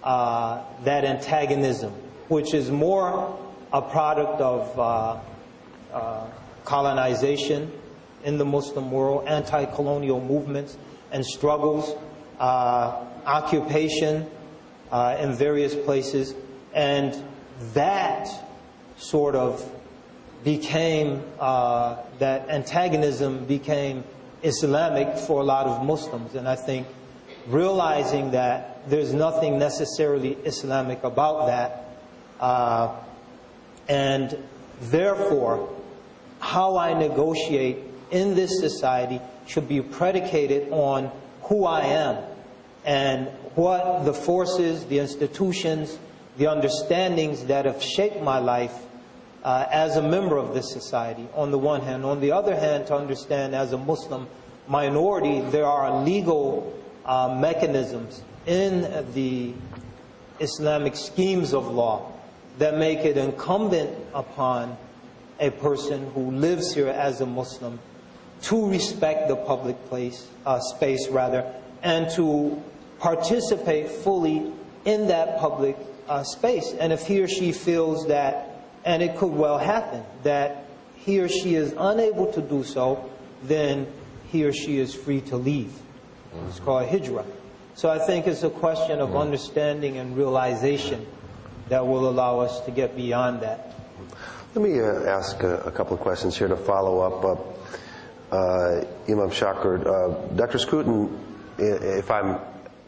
that antagonism, which is more a product of colonization in the Muslim world, anti-colonial movements and struggles, occupation in various places, and that sort of became, that antagonism became Islamic for a lot of Muslims. And I think realizing that there's nothing necessarily Islamic about that, and therefore how I negotiate in this society should be predicated on who I am and what the forces, the institutions, the understandings that have shaped my life as a member of this society, on the one hand. On the other hand, to understand as a Muslim minority, there are legal mechanisms in the Islamic schemes of law that make it incumbent upon a person who lives here as a Muslim to respect the public space, and to participate fully in that public space. And if he or she feels that, and it could well happen, that he or she is unable to do so, then he or she is free to leave. It's called hijrah. So I think it's a question of understanding and realization that will allow us to get beyond that. Let me ask a couple of questions here to follow up. Imam Shakir, Dr. Scruton if I'm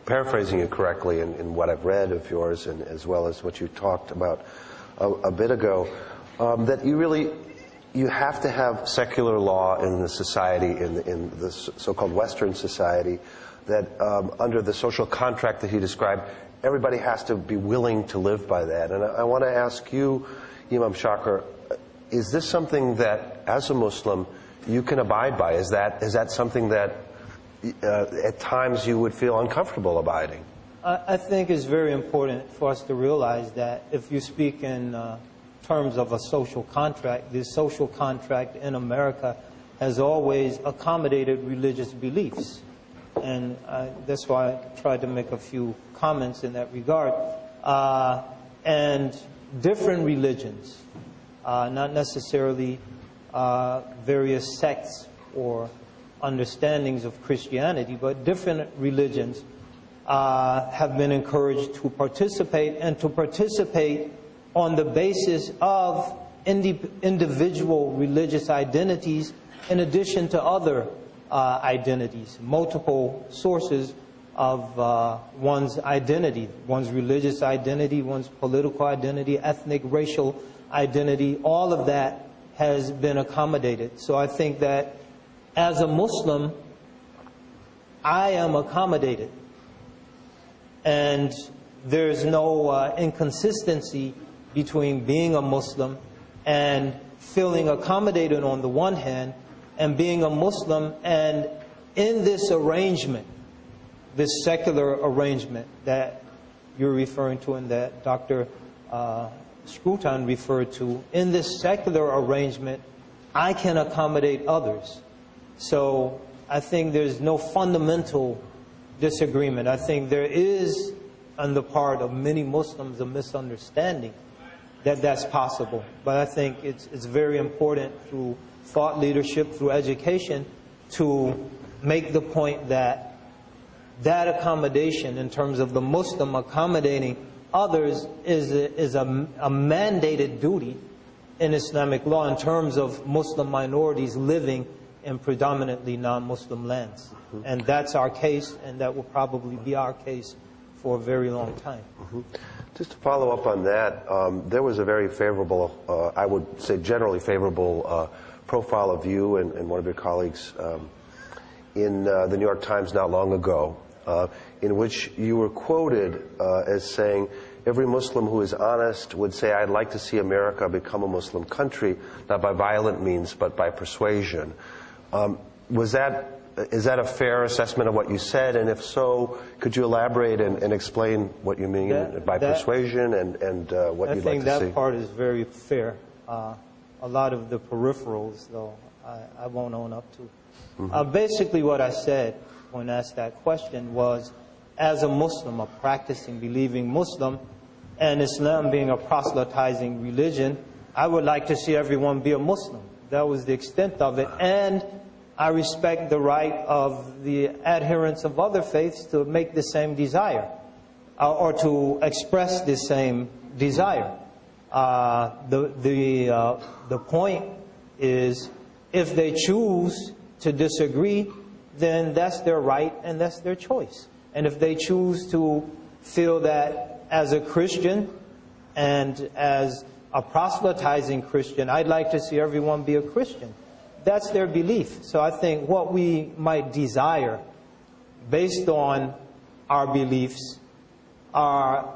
paraphrasing you correctly in what I've read of yours, and as well as what you talked about a bit ago, that you have to have secular law in the society, in the so-called Western society, that under the social contract that he described, everybody has to be willing to live by that. And I want to ask you, Imam Shakir, is this something that, as a Muslim, you can abide by? Is that something that at times you would feel uncomfortable abiding? I think it's very important for us to realize that if you speak in terms of a social contract, this social contract in America has always accommodated religious beliefs. And that's why I tried to make a few comments in that regard. And different religions, not necessarily various sects or understandings of Christianity, but different religions have been encouraged to participate, and to participate on the basis of individual religious identities in addition to other identities, multiple sources of one's identity, one's religious identity, one's political identity, ethnic, racial identity. All of that has been accommodated. So I think that as a Muslim, I am accommodated. And there's no inconsistency between being a Muslim and feeling accommodated on the one hand, and being a Muslim and in this arrangement, this secular arrangement that you're referring to and that Dr. Scruton referred to, in this secular arrangement, I can accommodate others. So I think there's no fundamental disagreement. I think there is, on the part of many Muslims, a misunderstanding that that's possible. But I think it's very important through thought leadership, through education, to make the point that that accommodation, in terms of the Muslim accommodating others, is a mandated duty in Islamic law in terms of Muslim minorities living in predominantly non-Muslim lands. And that's our case, and that will probably be our case for a very long time. Just to follow up on that, there was a very favorable, I would say generally favorable profile of you and one of your colleagues in the New York Times not long ago, in which you were quoted as saying, every Muslim who is honest would say, I'd like to see America become a Muslim country, not by violent means, but by persuasion. Is that a fair assessment of what you said? And if so, could you elaborate and explain what you mean by persuasion and what you'd like to see? I think that part is very fair. A lot of the peripherals, though, I won't own up to. Basically what I said when asked that question was, as a Muslim, a practicing, believing Muslim, and Islam being a proselytizing religion, I would like to see everyone be a Muslim. That was the extent of it. And I respect the right of the adherents of other faiths to make the same desire, or to express the same desire. The point is, if they choose to disagree, then that's their right and that's their choice. And if they choose to feel that as a Christian and as a proselytizing Christian, I'd like to see everyone be a Christian, that's their belief. So I think what we might desire based on our beliefs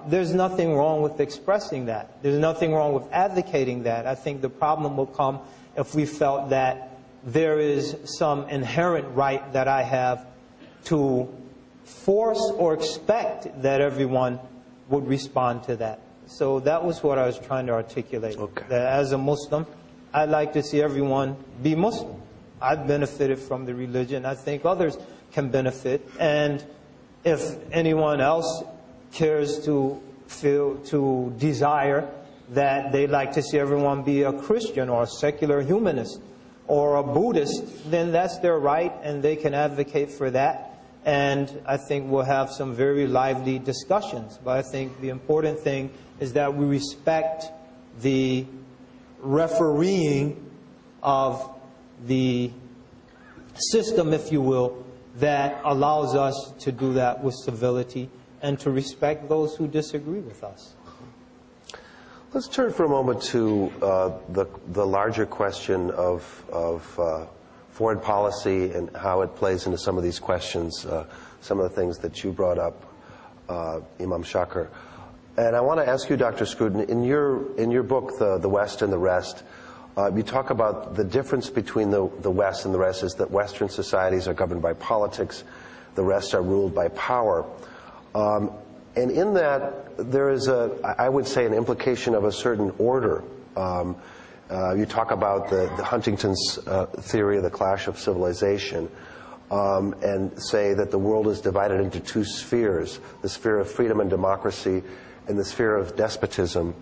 there's nothing wrong with expressing that. There's nothing wrong with advocating that. I think the problem will come if we felt that there is some inherent right that I have to force or expect that everyone would respond to that. So that was what I was trying to articulate. Okay. That as a Muslim, I'd like to see everyone be Muslim. I've benefited from the religion. I think others can benefit. And if anyone else cares to desire that they'd like to see everyone be a Christian or a secular humanist or a Buddhist, then that's their right and they can advocate for that. And I think we'll have some very lively discussions. But I think the important thing is that we respect the refereeing of the system, if you will, that allows us to do that with civility and to respect those who disagree with us. Let's turn for a moment to the larger question of foreign policy and how it plays into some of these questions, some of the things that you brought up, Imam Shakir. And I want to ask you, Dr. Scruton, in your book, The West and the Rest, you talk about the difference between the West and the rest is that Western societies are governed by politics, the rest are ruled by power. And in that, there is I would say, an implication of a certain order. You talk about the Huntington's theory of the clash of civilization, and say that the world is divided into two spheres, the sphere of freedom and democracy and the sphere of despotism.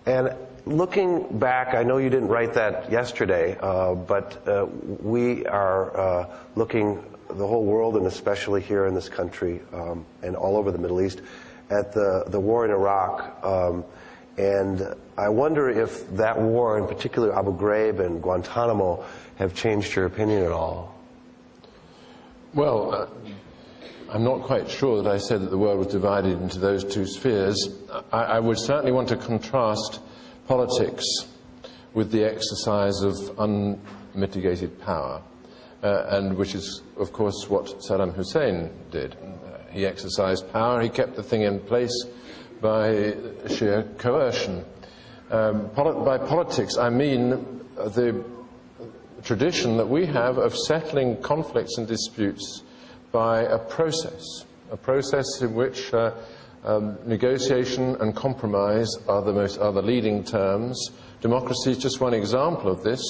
And looking back, I know you didn't write that yesterday, but we are looking, the whole world, and especially here in this country and all over the Middle East, at the war in Iraq. And I wonder if that war, in particular Abu Ghraib and Guantanamo, have changed your opinion at all. Well, I'm not quite sure that I said that the world was divided into those two spheres. I would certainly want to contrast politics with the exercise of unmitigated power, and which is, of course, what Saddam Hussein did. He exercised power, he kept the thing in place by sheer coercion. By politics, I mean the tradition that we have of settling conflicts and disputes by a process in which negotiation and compromise are the leading terms. Democracy is just one example of this.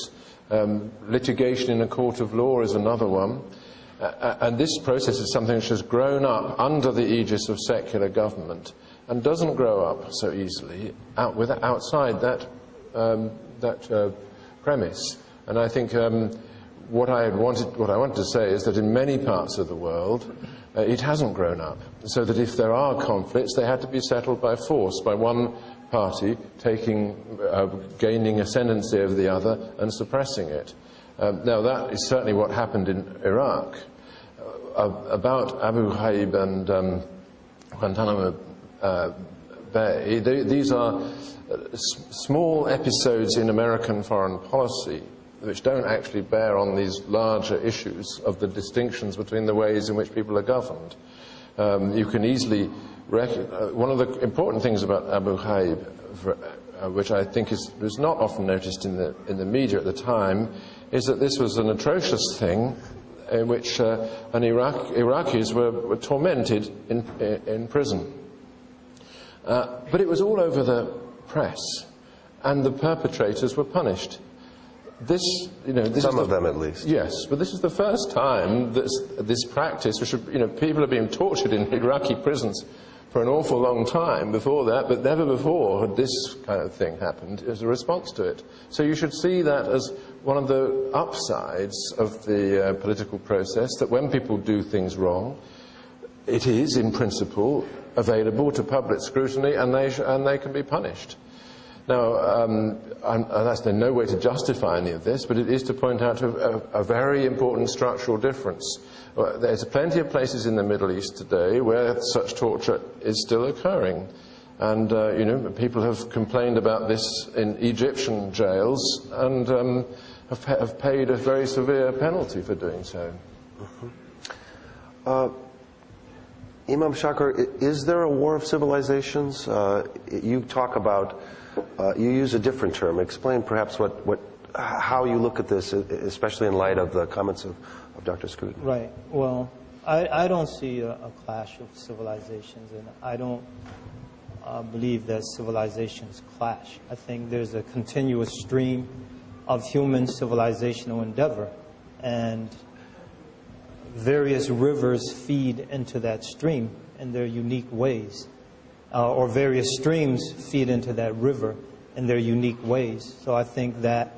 Litigation in a court of law is another one. And this process is something which has grown up under the aegis of secular government and doesn't grow up so easily outside that premise. And I think what I wanted to say is that in many parts of the world it hasn't grown up, so that if there are conflicts, they had to be settled by force, by one party gaining ascendancy over the other and suppressing it. Now that is certainly what happened in Iraq. About Abu Ghraib and Guantanamo Bay, these are small episodes in American foreign policy which don't actually bear on these larger issues of the distinctions between the ways in which people are governed. You can easily one of the important things about Abu Ghraib, which I think was not often noticed in the media at the time, is that this was an atrocious thing in which Iraqis were tormented in prison. But it was all over the press, and the perpetrators were punished. Some of them, at least. Yes, but this is the first time that this practice, which people have been tortured in Iraqi prisons for an awful long time before that, but never before had this kind of thing happened as a response to it. So you should see that as one of the upsides of the political process, that when people do things wrong, it is, in principle, available to public scrutiny, and they can be punished. Now, that's in no way to justify any of this, but it is to point out a very important structural difference. There's plenty of places in the Middle East today where such torture is still occurring. And, people have complained about this in Egyptian jails and have paid a very severe penalty for doing so. Imam Shakir, is there a war of civilizations? You talk about, you use a different term. Explain perhaps how you look at this, especially in light of the comments of Dr. Scruton. Right. Well, I don't see a clash of civilizations, and I don't believe that civilizations clash. I think there's a continuous stream of human civilizational endeavor, and various rivers feed into that stream in their unique ways, or various streams feed into that river in their unique ways. So I think that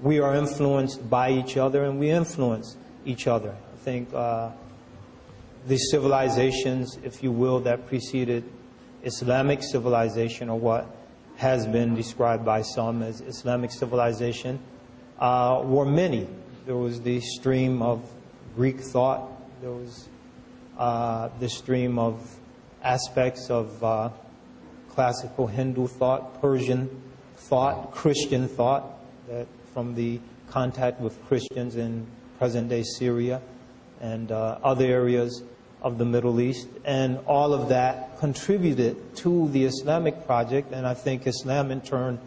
we are influenced by each other, and we influence each other. I think the civilizations, if you will, that preceded Islamic civilization, or what has been described by some as Islamic civilization, were many. There was the stream of Greek thought, There was the stream of aspects of classical Hindu thought, Persian thought, Christian thought, that from the contact with Christians in present-day Syria and other areas of the Middle East. And all of that contributed to the Islamic project, and I think Islam in turn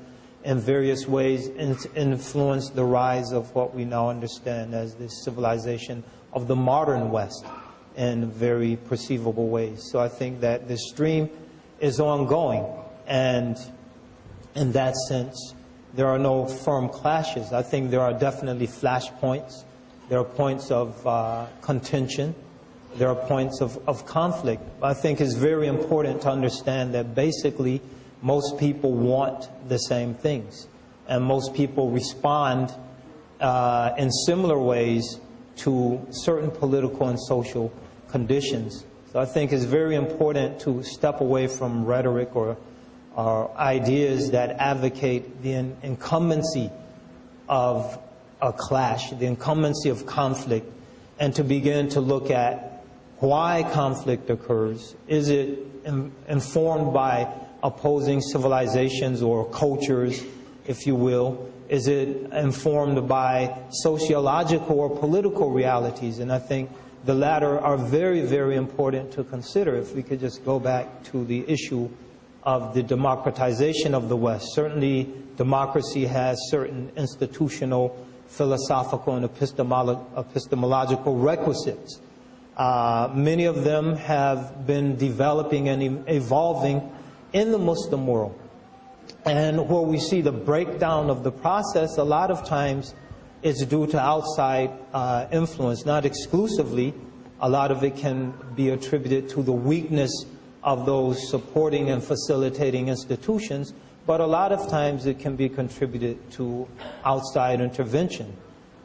in various ways influenced the rise of what we now understand as the civilization of the modern West in very perceivable ways. So I think that the stream is ongoing, and in that sense, there are no firm clashes. I think there are definitely flashpoints. There are points of contention. There are points of conflict. I think it's very important to understand that basically most people want the same things, and most people respond in similar ways to certain political and social conditions. So I think it's very important to step away from rhetoric or ideas that advocate the incumbency of a clash, the incumbency of conflict, and to begin to look at why conflict occurs. Is it informed by opposing civilizations or cultures, if you will? Is it informed by sociological or political realities? And I think the latter are very, very important to consider. If we could just go back to the issue of the democratization of the West. Certainly, democracy has certain institutional, philosophical, and epistemological requisites. Many of them have been developing and evolving in the Muslim world. And where we see the breakdown of the process, a lot of times it's due to outside influence, not exclusively. A lot of it can be attributed to the weakness of those supporting and facilitating institutions, but a lot of times it can be contributed to outside intervention.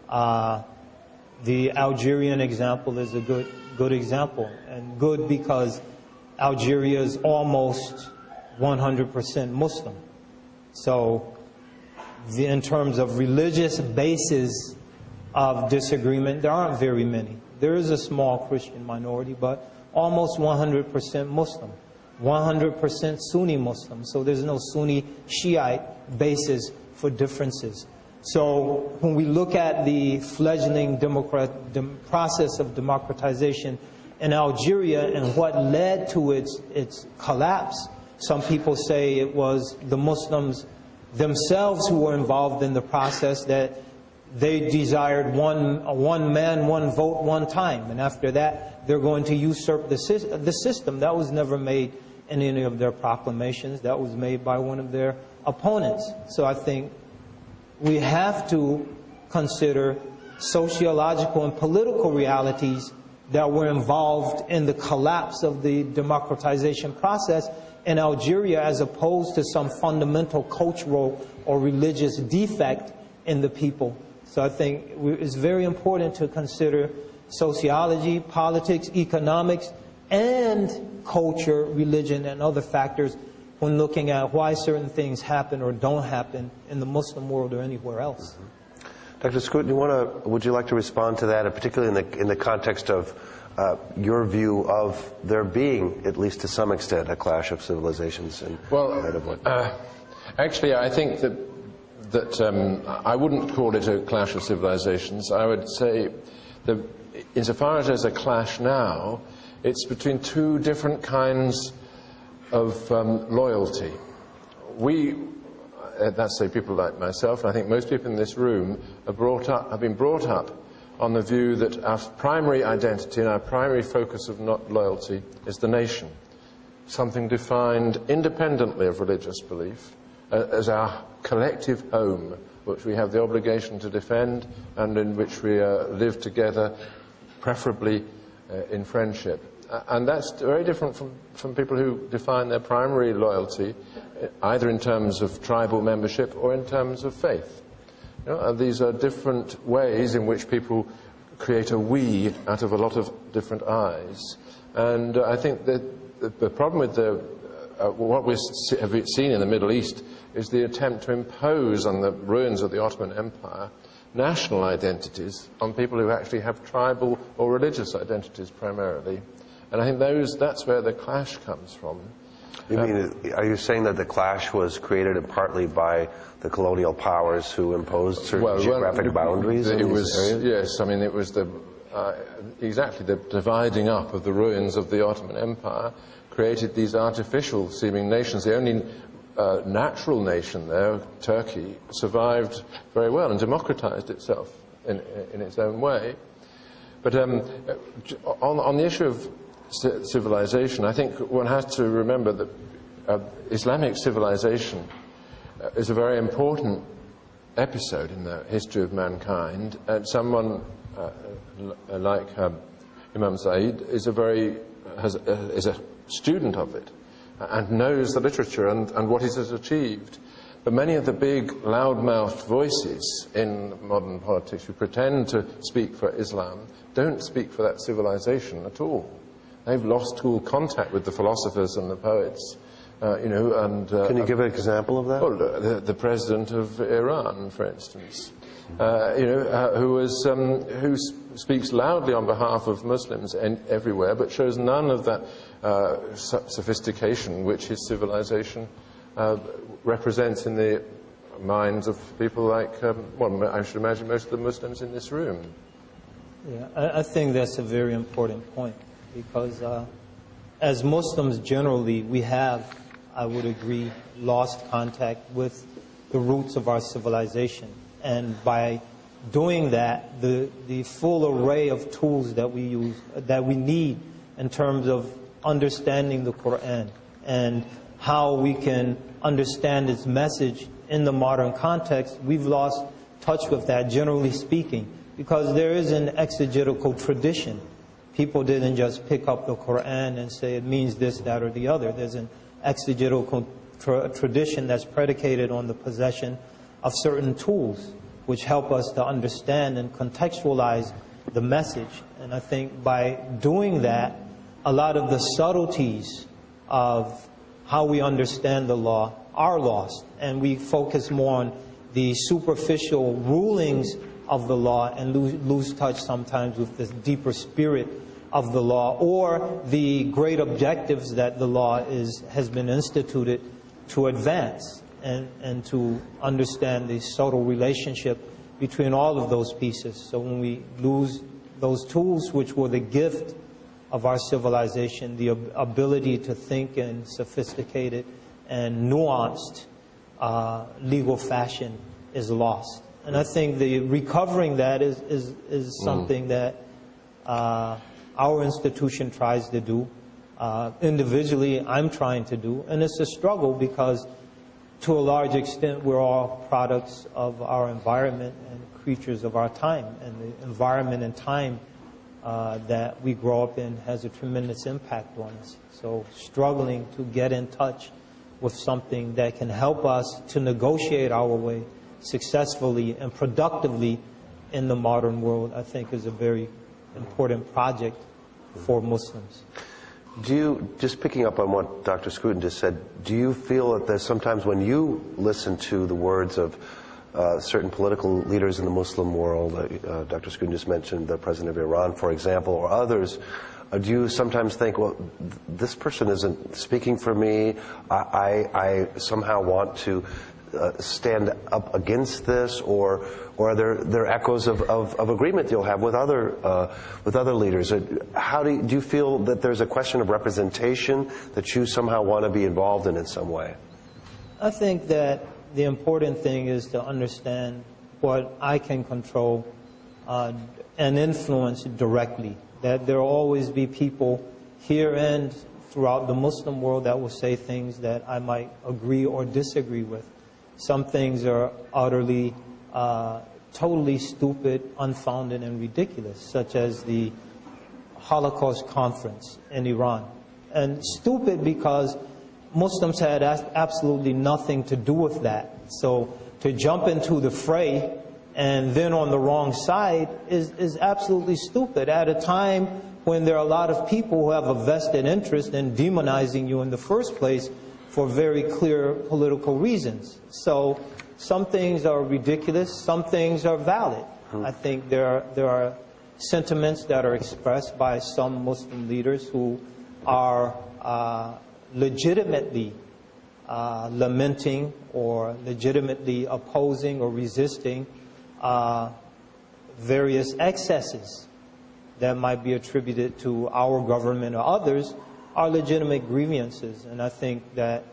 The Algerian example is a good example, and good because Algeria is almost 100% Muslim. So in terms of religious bases of disagreement, there aren't very many. There is a small Christian minority, but almost 100% Muslim, 100% Sunni Muslim. So there's no Sunni Shiite basis for differences. So when we look at the fledgling process of democratization in Algeria and what led to its collapse, some people say it was the Muslims themselves who were involved in the process, that they desired one man, one vote, one time. And after that, they're going to usurp the system. That was never made in any of their proclamations. That was made by one of their opponents. So I think we have to consider sociological and political realities that were involved in the collapse of the democratization process in Algeria, as opposed to some fundamental cultural or religious defect in the people. So I think it's very important to consider sociology, politics, economics, and culture, religion, and other factors when looking at why certain things happen or don't happen in the Muslim world or anywhere else. Dr. Scruton, would you like to respond to that, and particularly in the context of your view of there being, at least to some extent, a clash of civilizations? Actually, I think that I wouldn't call it a clash of civilizations. I would say that insofar as there's a clash now, it's between two different kinds of loyalty. That's say people like myself, and I think most people in this room have been brought up on the view that our primary identity and our primary focus of loyalty is the nation, something defined independently of religious belief as our collective home, which we have the obligation to defend and in which we live together, preferably in friendship. And that's very different from people who define their primary loyalty either in terms of tribal membership or in terms of faith. These are different ways in which people create a we out of a lot of different I's. And I think that the problem with what we have seen in the Middle East is the attempt to impose on the ruins of the Ottoman Empire national identities on people who actually have tribal or religious identities primarily. And I think that's where the clash comes from. You mean, are you saying that the clash was created partly by the colonial powers who imposed certain geographic boundaries in these areas? Yes, I mean, it was exactly the dividing up of the ruins of the Ottoman Empire created these artificial seeming nations. The only natural nation there, Turkey, survived very well and democratized itself in its own way. But on the issue of civilization, I think one has to remember that Islamic civilization is a very important episode in the history of mankind, and someone like Imam Zaid is a student of it and knows the literature and what it has achieved. But many of the big loudmouthed voices in modern politics who pretend to speak for Islam don't speak for that civilization at all. They've lost all contact with the philosophers and the poets, Can you give an example of that? Well, the president of Iran, for instance, who speaks loudly on behalf of Muslims everywhere, but shows none of that sophistication which his civilization represents in the minds of people like, I should imagine most of the Muslims in this room. Yeah, I think that's a very important point, because as Muslims generally, we have, I would agree, lost contact with the roots of our civilization. And by doing that, the full array of tools that we use, that we need in terms of understanding the Quran and how we can understand its message in the modern context, we've lost touch with that, generally speaking, because there is an exegetical tradition. People didn't just pick up the Quran and say it means this, that, or the other. There's an exegetical tradition that's predicated on the possession of certain tools which help us to understand and contextualize the message. And I think by doing that, a lot of the subtleties of how we understand the law are lost, and we focus more on the superficial rulings of the law and lose touch sometimes with the deeper spirit of the law, or the great objectives that the law has been instituted to advance, and to understand the subtle relationship between all of those pieces. So when we lose those tools which were the gift of our civilization, the ability to think in sophisticated and nuanced legal fashion is lost. And I think the recovering that is something that our institution tries to do. Individually, I'm trying to do. And it's a struggle because, to a large extent, we're all products of our environment and creatures of our time. And the environment and time that we grow up in has a tremendous impact on us. So struggling to get in touch with something that can help us to negotiate our way successfully and productively in the modern world, I think, is a very important project for Muslims. Do you, just picking up on what Dr. Scruton just said, do you feel that there's sometimes when you listen to the words of certain political leaders in the Muslim world, Dr. Scruton just mentioned the president of Iran, for example, or others, do you sometimes think, well, this person isn't speaking for me, I somehow want to stand up against this, or are there echoes of agreement you'll have with other leaders? How do you feel that there's a question of representation that you somehow want to be involved in some way? I think that the important thing is to understand what I can control and influence directly. That there will always be people here and throughout the Muslim world that will say things that I might agree or disagree with. Some things are utterly, totally stupid, unfounded, and ridiculous, such as the Holocaust conference in Iran. And stupid because Muslims had absolutely nothing to do with that. So to jump into the fray and then on the wrong side is absolutely stupid at a time when there are a lot of people who have a vested interest in demonizing you in the first place for very clear political reasons. So some things are ridiculous, some things are valid. I think there are sentiments that are expressed by some Muslim leaders who are legitimately lamenting or legitimately opposing or resisting various excesses that might be attributed to our government or others are legitimate grievances. And I think that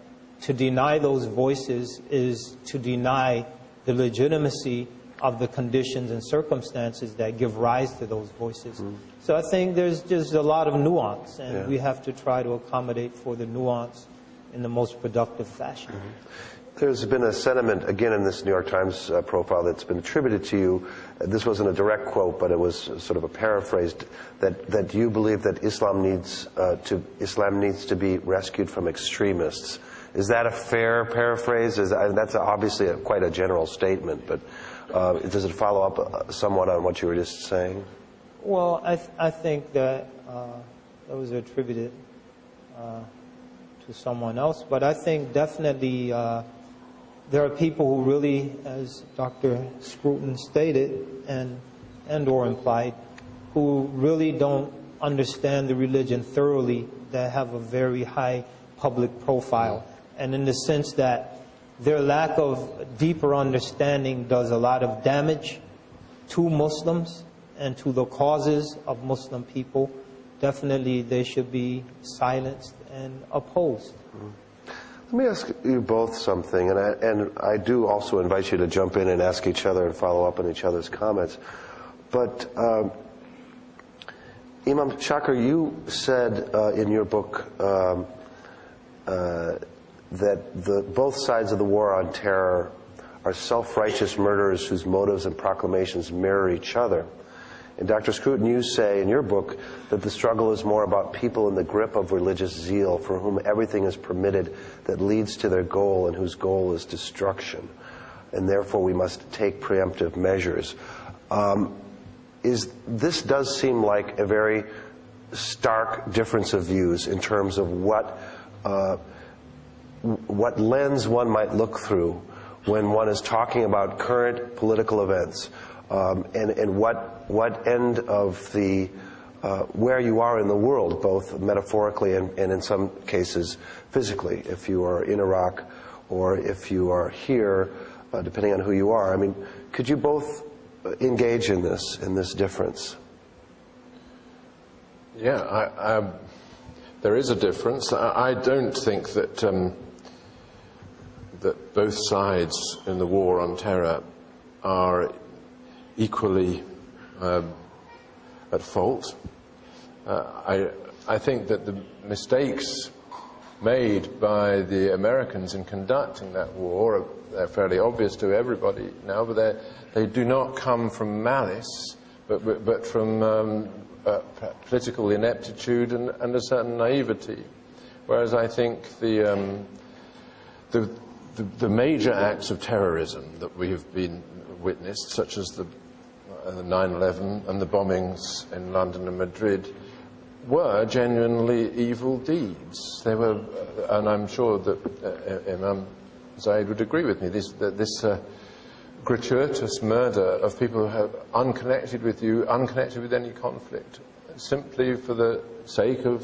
to deny those voices is to deny the legitimacy of the conditions and circumstances that give rise to those voices. So I think there's just a lot of nuance, and we have to try to accommodate for the nuance in the most productive fashion. There's been a sentiment, again, in this New York Times profile that's been attributed to you. This wasn't a direct quote, but it was sort of a paraphrase, that you believe that Islam needs to be rescued from extremists. Is that a fair paraphrase? That's obviously quite a general statement, but does it follow up somewhat on what you were just saying? Well, I think that that was attributed to someone else, but I think definitely there are people who really, as Dr. Scruton stated and or implied, who really don't understand the religion thoroughly, that have a very high public profile. And in the sense that their lack of deeper understanding does a lot of damage to Muslims and to the causes of Muslim people, definitely they should be silenced and opposed. Let me ask you both something, and I do also invite you to jump in and ask each other and follow up on each other's comments. But Imam Shakir, you said in your book that both sides of the war on terror are self-righteous murderers whose motives and proclamations mirror each other. And Dr. Scruton, you say in your book that the struggle is more about people in the grip of religious zeal for whom everything is permitted that leads to their goal and whose goal is destruction. And therefore we must take preemptive measures. This does seem like a very stark difference of views in terms of what lens one might look through when one is talking about current political events, and what end of the where you are in the world, both metaphorically and in some cases physically, if you are in Iraq or if you are here, depending on who you are. I mean, could you both engage in this difference? Yeah, there is a difference. I don't think that that both sides in the war on terror are equally at fault. I think that the mistakes made by the Americans in conducting that war are fairly obvious to everybody now, but they do not come from malice, but from political ineptitude and a certain naivety. Whereas I think the major acts of terrorism that we have been witnessed, such as the 9/11 and the bombings in London and Madrid, were genuinely evil deeds. They were, and I'm sure that Imam Zaid would agree with me, this gratuitous murder of people who are unconnected with you, unconnected with any conflict, simply for the sake of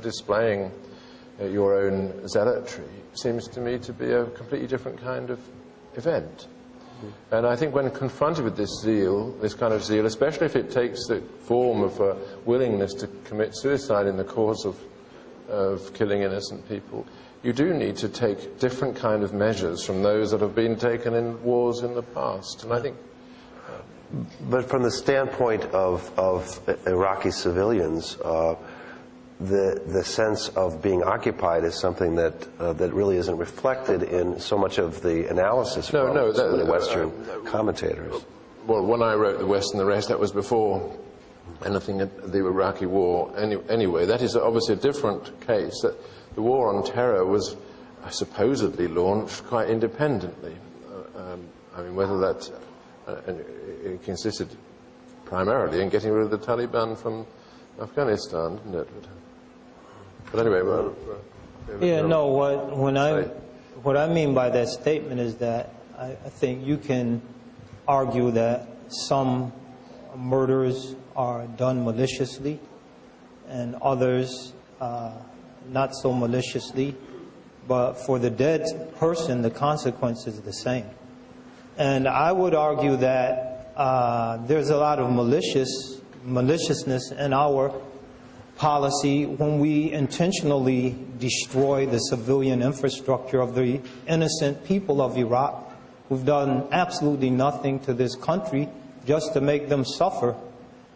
displaying your own zealotry, seems to me to be a completely different kind of event. And I think when confronted with this zeal, this kind of zeal, especially if it takes the form of a willingness to commit suicide in the cause of killing innocent people, you do need to take different kind of measures from those that have been taken in wars in the past. And I think... But from the standpoint of Iraqi civilians, the sense of being occupied is something that really isn't reflected in so much of the analysis from the Western commentators. Well, when I wrote The West and the Rest, that was before anything at the Iraqi war. Anyway, that is obviously a different case. That the war on terror was supposedly launched quite independently. I mean, whether that it consisted primarily in getting rid of the Taliban from Afghanistan, didn't it? But anyway, what I mean by that statement is that I think you can argue that some murders are done maliciously and others not so maliciously. But for the dead person, the consequence is the same. And I would argue that there's a lot of maliciousness in our policy when we intentionally destroy the civilian infrastructure of the innocent people of Iraq who've done absolutely nothing to this country just to make them suffer.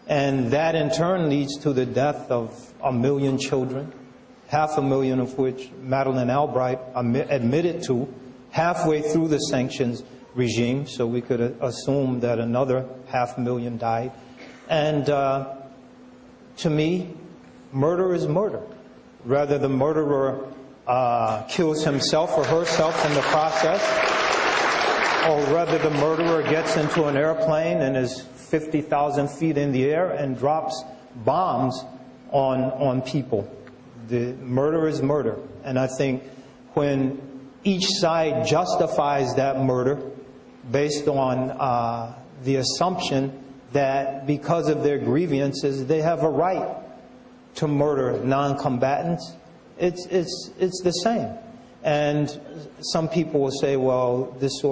And that in turn leads to the death of 1 million children, 500,000 of which Madeleine Albright admitted to halfway through the sanctions regime, so we could assume that another 500,000 died. And to me, murder is murder. Whether the murderer kills himself or herself in the process, or whether the murderer gets into an airplane and is 50,000 feet in the air and drops bombs on people. The murder is murder. And I think when each side justifies that murder based on the assumption that because of their grievances they have a right to murder non-combatants, it's the same. And some people will say, well, this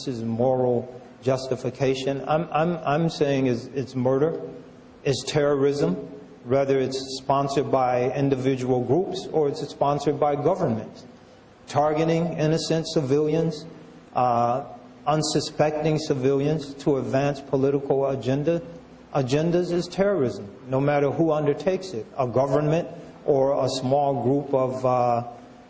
is moral justification. I'm saying it's murder, it's terrorism, whether it's sponsored by individual groups or it's sponsored by governments. Targeting innocent civilians, unsuspecting civilians to advance political agendas is terrorism, no matter who undertakes it, a government or a small group of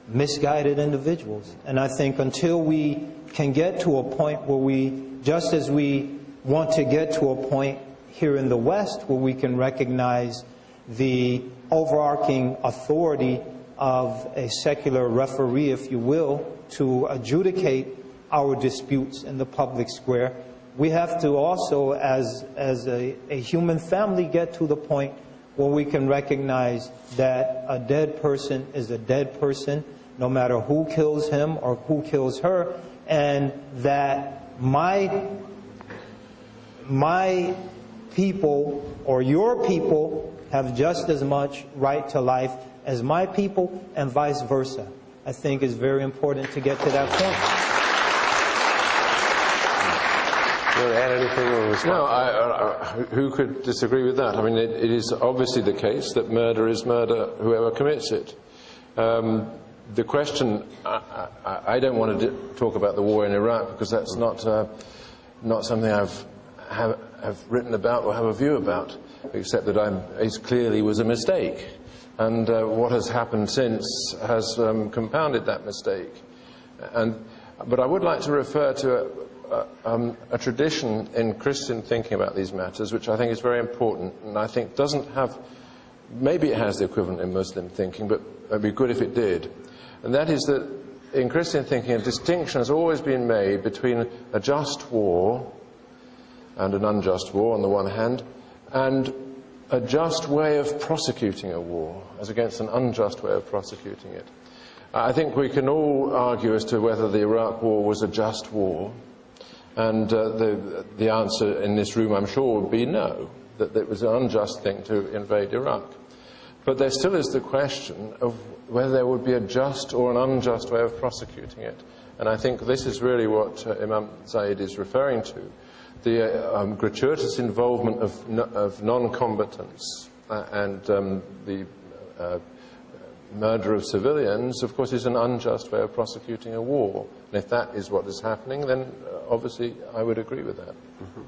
misguided individuals. And I think until we can get to a point where just as we want to get to a point here in the West where we can recognize the overarching authority of a secular referee, if you will, to adjudicate our disputes in the public square, we have to also, as a human family, get to the point where we can recognize that a dead person is a dead person, no matter who kills him or who kills her, and that my people or your people have just as much right to life as my people, and vice versa. I think it's very important to get to that point. You want to add anything or respond? No, who could disagree with that? I mean, it is obviously the case that murder is murder, whoever commits it. The question, I don't want to talk about the war in Iraq because that's not something have written about or have a view about, except that it clearly was a mistake. And what has happened since has compounded that mistake. But I would like to refer to a tradition in Christian thinking about these matters, which I think is very important, and I think doesn't have, maybe it has the equivalent in Muslim thinking, but it would be good if it did. And that is that in Christian thinking, a distinction has always been made between a just war and an unjust war on the one hand, and a just way of prosecuting a war as against an unjust way of prosecuting it. I think we can all argue as to whether the Iraq war was a just war, and the answer in this room, I'm sure, would be no, that it was an unjust thing to invade Iraq. But there still is the question of whether there would be a just or an unjust way of prosecuting it. And I think this is really what Imam Zaid is referring to. The gratuitous involvement of non-combatants and the murder of civilians, of course, is an unjust way of prosecuting a war. And if that is what is happening, then obviously I would agree with that. Mm-hmm.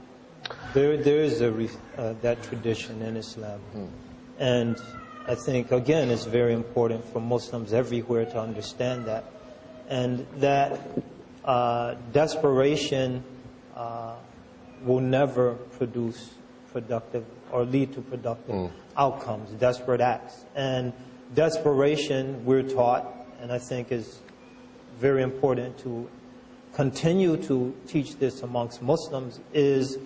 There is that tradition in Islam. And I think, again, it's very important for Muslims everywhere to understand that. And that desperation will never produce productive or lead to productive outcomes, desperate acts. And desperation, we're taught, and I think is very important to continue to teach this amongst Muslims, is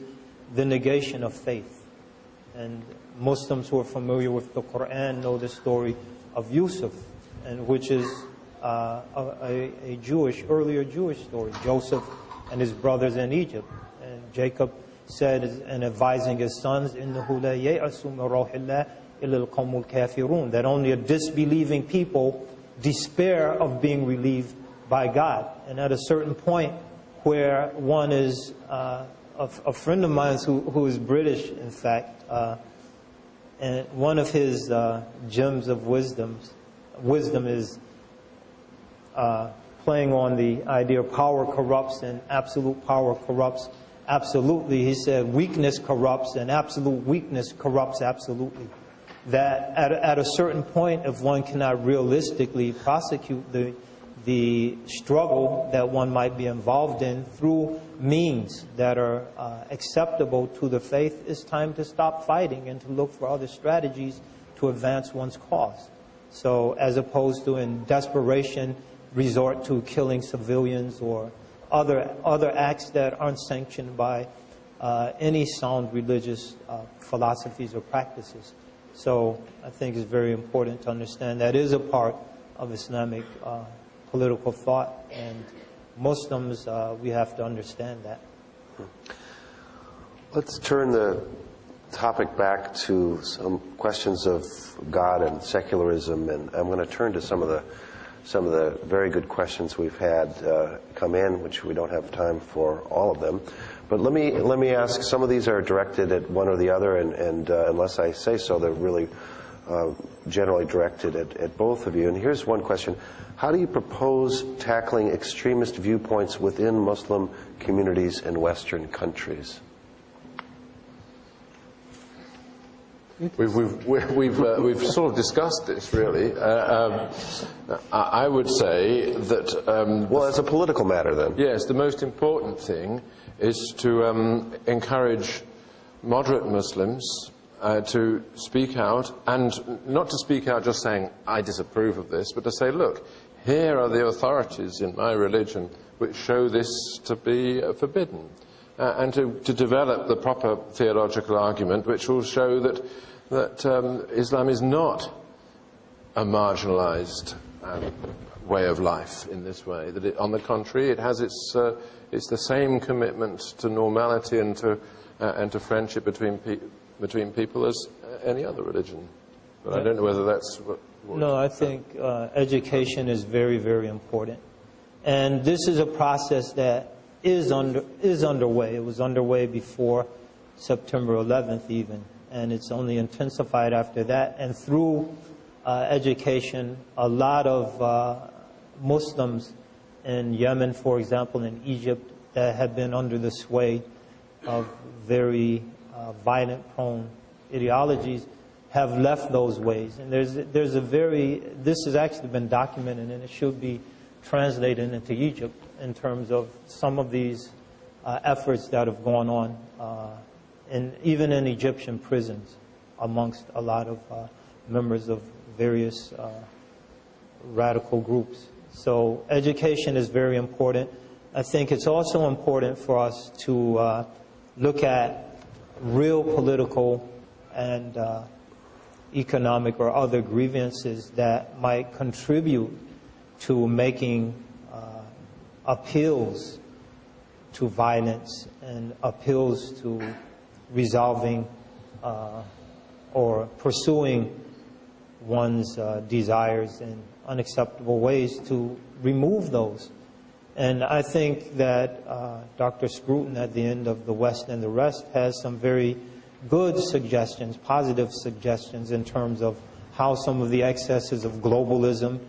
the negation of faith. And Muslims who are familiar with the Quran know the story of Yusuf, and which is a earlier Jewish story. Joseph and his brothers in Egypt. And Jacob said in advising his sons, إِنَّهُ لَا يَيْأَسُ مِنْ رَوْحِ اللَّهِ إِلَّا الْقَوْمُ الْكَافِرُونَ, that only a disbelieving people despair of being relieved by God. And at a certain point where one is, a friend of mine who is British, in fact, and one of his gems of wisdom is playing on the idea of power corrupts and absolute power corrupts absolutely. He said weakness corrupts and absolute weakness corrupts absolutely. That at a certain point, if one cannot realistically prosecute the struggle that one might be involved in through means that are acceptable to the faith, it's time to stop fighting and to look for other strategies to advance one's cause. So as opposed to in desperation resort to killing civilians or other acts that aren't sanctioned by any sound religious philosophies or practices. So I think it's very important to understand that is a part of Islamic political thought, and Muslims, we have to understand that. Let's turn the topic back to some questions of God and secularism, and I'm going to turn to some of the very good questions we've had come in, which we don't have time for all of them. But let me ask. Some of these are directed at one or the other, and unless I say so, they're really generally directed at both of you. And here's one question: how do you propose tackling extremist viewpoints within Muslim communities in Western countries? We've sort of discussed this, really. I would say that... well, as a political matter, then. Yes, the most important thing is to encourage moderate Muslims to speak out, and not to speak out just saying, I disapprove of this, but to say, look, here are the authorities in my religion which show this to be forbidden. And to develop the proper theological argument which will show that Islam is not a marginalized way of life in this way. That on the contrary, it has it's the same commitment to normality and to friendship between people as any other religion. But I don't know whether that's what No, I think education is very, very important. And this is a process that is underway. It was underway before September 11th even, and it's only intensified after that. And through education, a lot of Muslims in Yemen, for example, in Egypt, that have been under the sway of very violent-prone ideologies have left those ways. And this has actually been documented, and it should be translated into Egypt in terms of some of these efforts that have gone on, even in Egyptian prisons, amongst a lot of members of various radical groups. So education is very important. I think it's also important for us to look at real political and economic or other grievances that might contribute to making appeals to violence and appeals to resolving or pursuing one's desires in unacceptable ways, to remove those. And I think that Dr. Scruton at the end of The West and the Rest has some very good suggestions, positive suggestions in terms of how some of the excesses of globalism,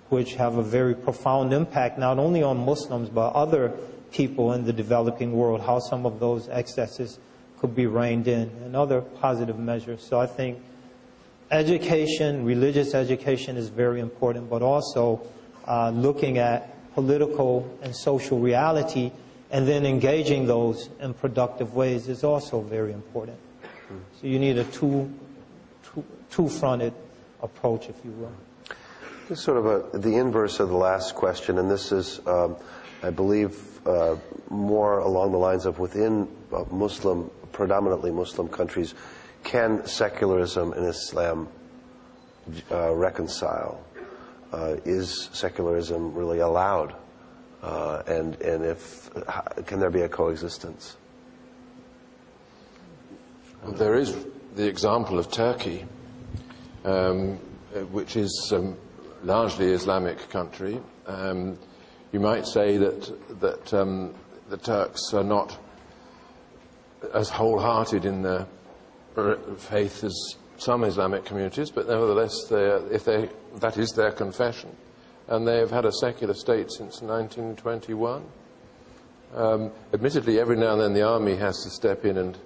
which have a very profound impact not only on Muslims but other people in the developing world, how some of those excesses could be reined in, and other positive measures. So I think education, religious education is very important, but also looking at political and social reality and then engaging those in productive ways is also very important. So you need a two-fronted approach, if you will. This is sort of the inverse of the last question, and this is, I believe, more along the lines of within predominantly Muslim countries, can secularism and Islam reconcile? Is secularism really allowed and if can there be a coexistence? There is the example of Turkey, which is largely Islamic country. You might say that the Turks are not as wholehearted in their faith as some Islamic communities, but nevertheless, that is their confession, and they have had a secular state since 1921. Admittedly, every now and then the army has to step in and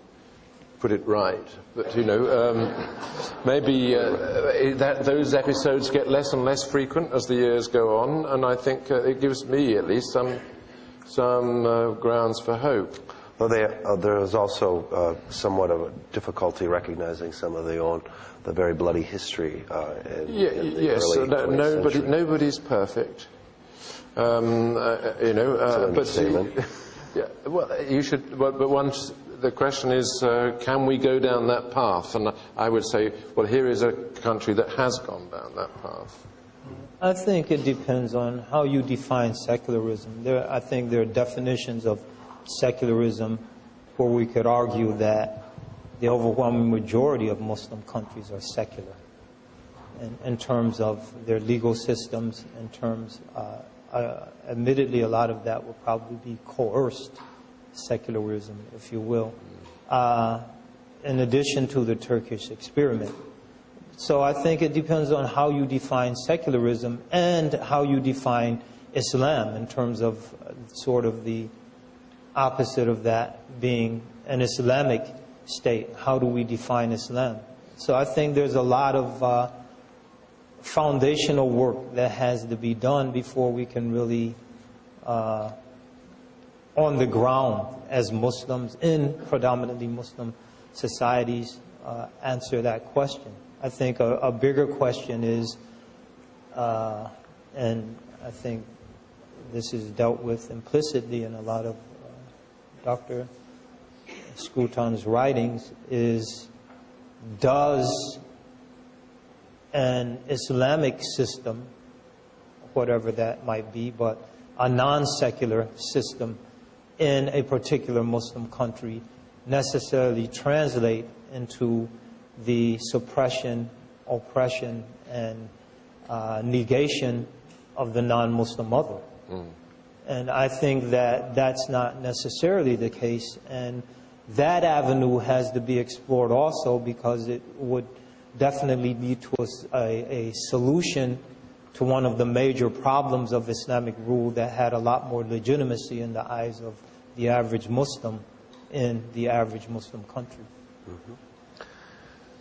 put it right, but maybe those episodes get less and less frequent as the years go on, and I think it gives me at least some grounds for hope. Well, there is also somewhat of a difficulty recognizing some of the very bloody history in the early 20th century. Nobody's perfect. You should. But once the question is, can we go down that path? And I would say, well, here is a country that has gone down that path. I think it depends on how you define secularism. I think there are definitions of secularism where we could argue that the overwhelming majority of Muslim countries are secular in terms of their legal systems, in terms, admittedly, a lot of that would probably be coerced secularism, if you will, in addition to the Turkish experiment. So I think it depends on how you define secularism and how you define Islam in terms of sort of the opposite of that being an Islamic state. How do we define Islam? So I think there's a lot of foundational work that has to be done before we can really, on the ground as Muslims in predominantly Muslim societies, answer that question. I think a bigger question is, and I think this is dealt with implicitly in a lot of Dr. Scruton's writings, is does an Islamic system, whatever that might be, but a non-secular system in a particular Muslim country necessarily translate into the suppression, oppression, and negation of the non-Muslim other. And I think that that's not necessarily the case, and that avenue has to be explored also, because it would definitely lead to a solution to one of the major problems of Islamic rule that had a lot more legitimacy in the eyes of the average Muslim in the average Muslim country.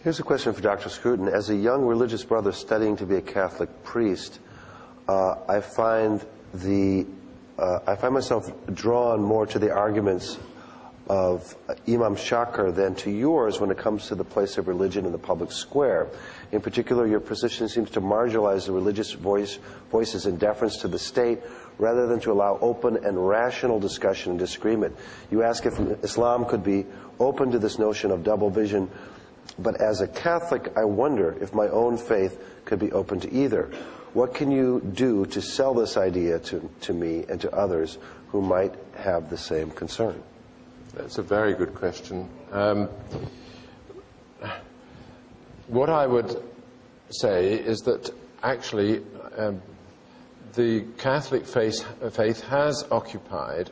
Here's a question for Dr. Scruton. As a young religious brother studying to be a Catholic priest, I find myself drawn more to the arguments of Imam Shakir than to yours when it comes to the place of religion in the public square. In particular, your position seems to marginalize the religious voices in deference to the state rather than to allow open and rational discussion and disagreement. You ask if Islam could be open to this notion of double vision, but as a Catholic, I wonder if my own faith could be open to either. What can you do to sell this idea to me and to others who might have the same concern? That's a very good question. What I would say is that actually the Catholic faith has occupied,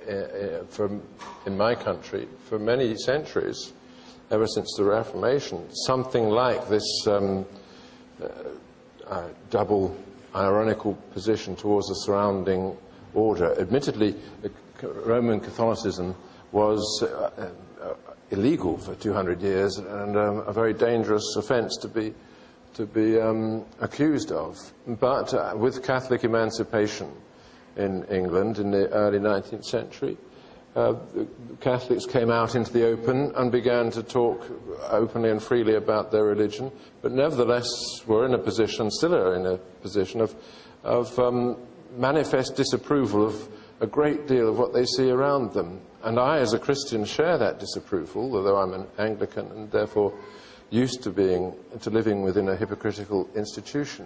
in my country, for many centuries, ever since the Reformation, something like this double ironical position towards the surrounding order. Admittedly, Roman Catholicism was illegal for 200 years and a very dangerous offence to be accused of. But with Catholic emancipation in England in the early 19th century, Catholics came out into the open and began to talk openly and freely about their religion, but nevertheless were in a position, still are in a position of manifest disapproval of a great deal of what they see around them. And I, as a Christian, share that disapproval, although I'm an Anglican and therefore used to living within a hypocritical institution.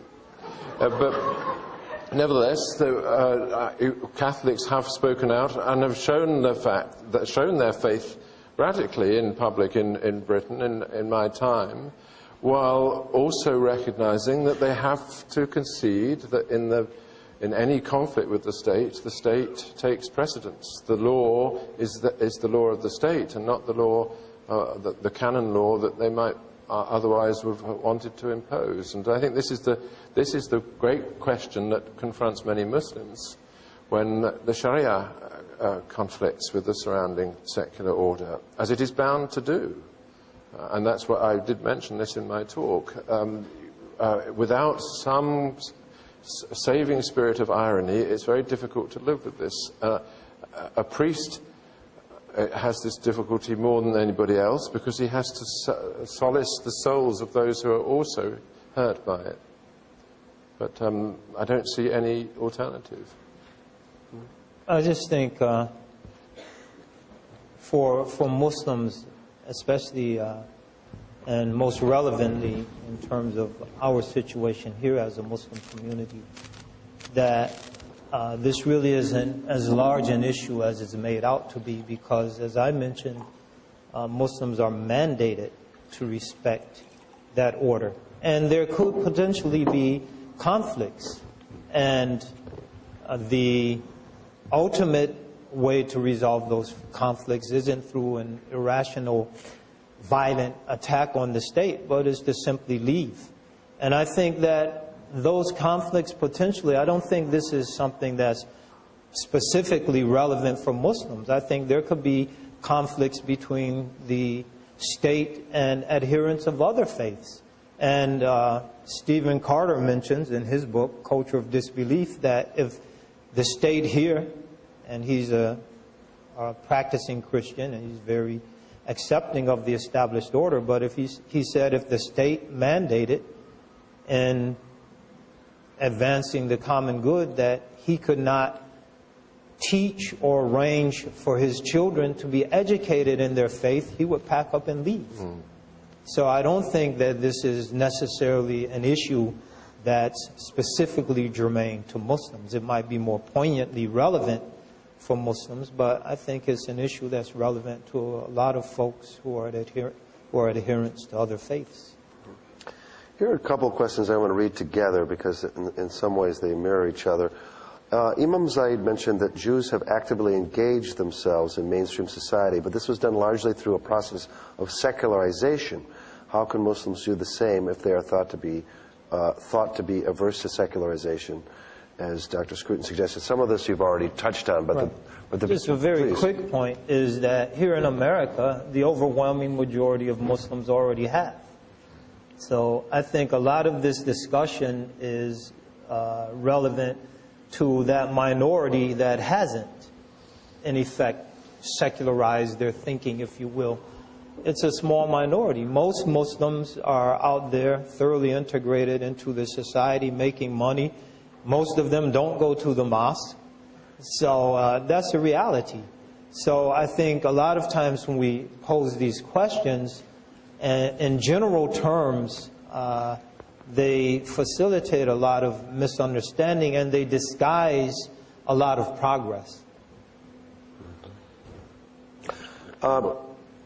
But Nevertheless, Catholics have spoken out and have shown their faith radically in public in Britain in my time, while also recognizing that they have to concede that in any conflict with the state takes precedence. The law is the law of the state, and not the law, the canon law that they might otherwise would have wanted to impose. And I think this is the great question that confronts many Muslims when the Sharia conflicts with the surrounding secular order, as it is bound to do. And that's what I did mention this in my talk. Without some saving spirit of irony, it's very difficult to live with this. A priest has this difficulty more than anybody else because he has to solace the souls of those who are also hurt by it. But I don't see any alternative. I just think for Muslims, especially and most relevantly in terms of our situation here as a Muslim community, that this really isn't as large an issue as it's made out to be, because, as I mentioned, Muslims are mandated to respect that order. And there could potentially be conflicts. And the ultimate way to resolve those conflicts isn't through an irrational, violent attack on the state, but is to simply leave. And I think that those conflicts potentially, I don't think this is something that's specifically relevant for Muslims. I think there could be conflicts between the state and adherents of other faiths. And Stephen Carter mentions in his book, Culture of Disbelief, that if the state here, and he's a practicing Christian and he's very accepting of the established order, but if he said if the state mandated in advancing the common good that he could not teach or arrange for his children to be educated in their faith, he would pack up and leave. So I don't think that this is necessarily an issue that's specifically germane to Muslims. It might be more poignantly relevant for Muslims, but I think it's an issue that's relevant to a lot of folks who are adherents to other faiths. Here are a couple of questions I want to read together because in some ways they mirror each other. Imam Zaid mentioned that Jews have actively engaged themselves in mainstream society, but this was done largely through a process of secularization. How can Muslims do the same if they are thought to be averse to secularization, as Dr. Scruton suggested? Some of this you've already touched on, but right. Just a very quick point is that here in America, the overwhelming majority of Muslims already have. So I think a lot of this discussion is relevant to that minority that hasn't, in effect, secularized their thinking, if you will. It's a small minority. Most Muslims are out there thoroughly integrated into the society, making money. Most of them don't go to the mosque. So that's a reality. So I think a lot of times when we pose these questions, in general terms, they facilitate a lot of misunderstanding and they disguise a lot of progress.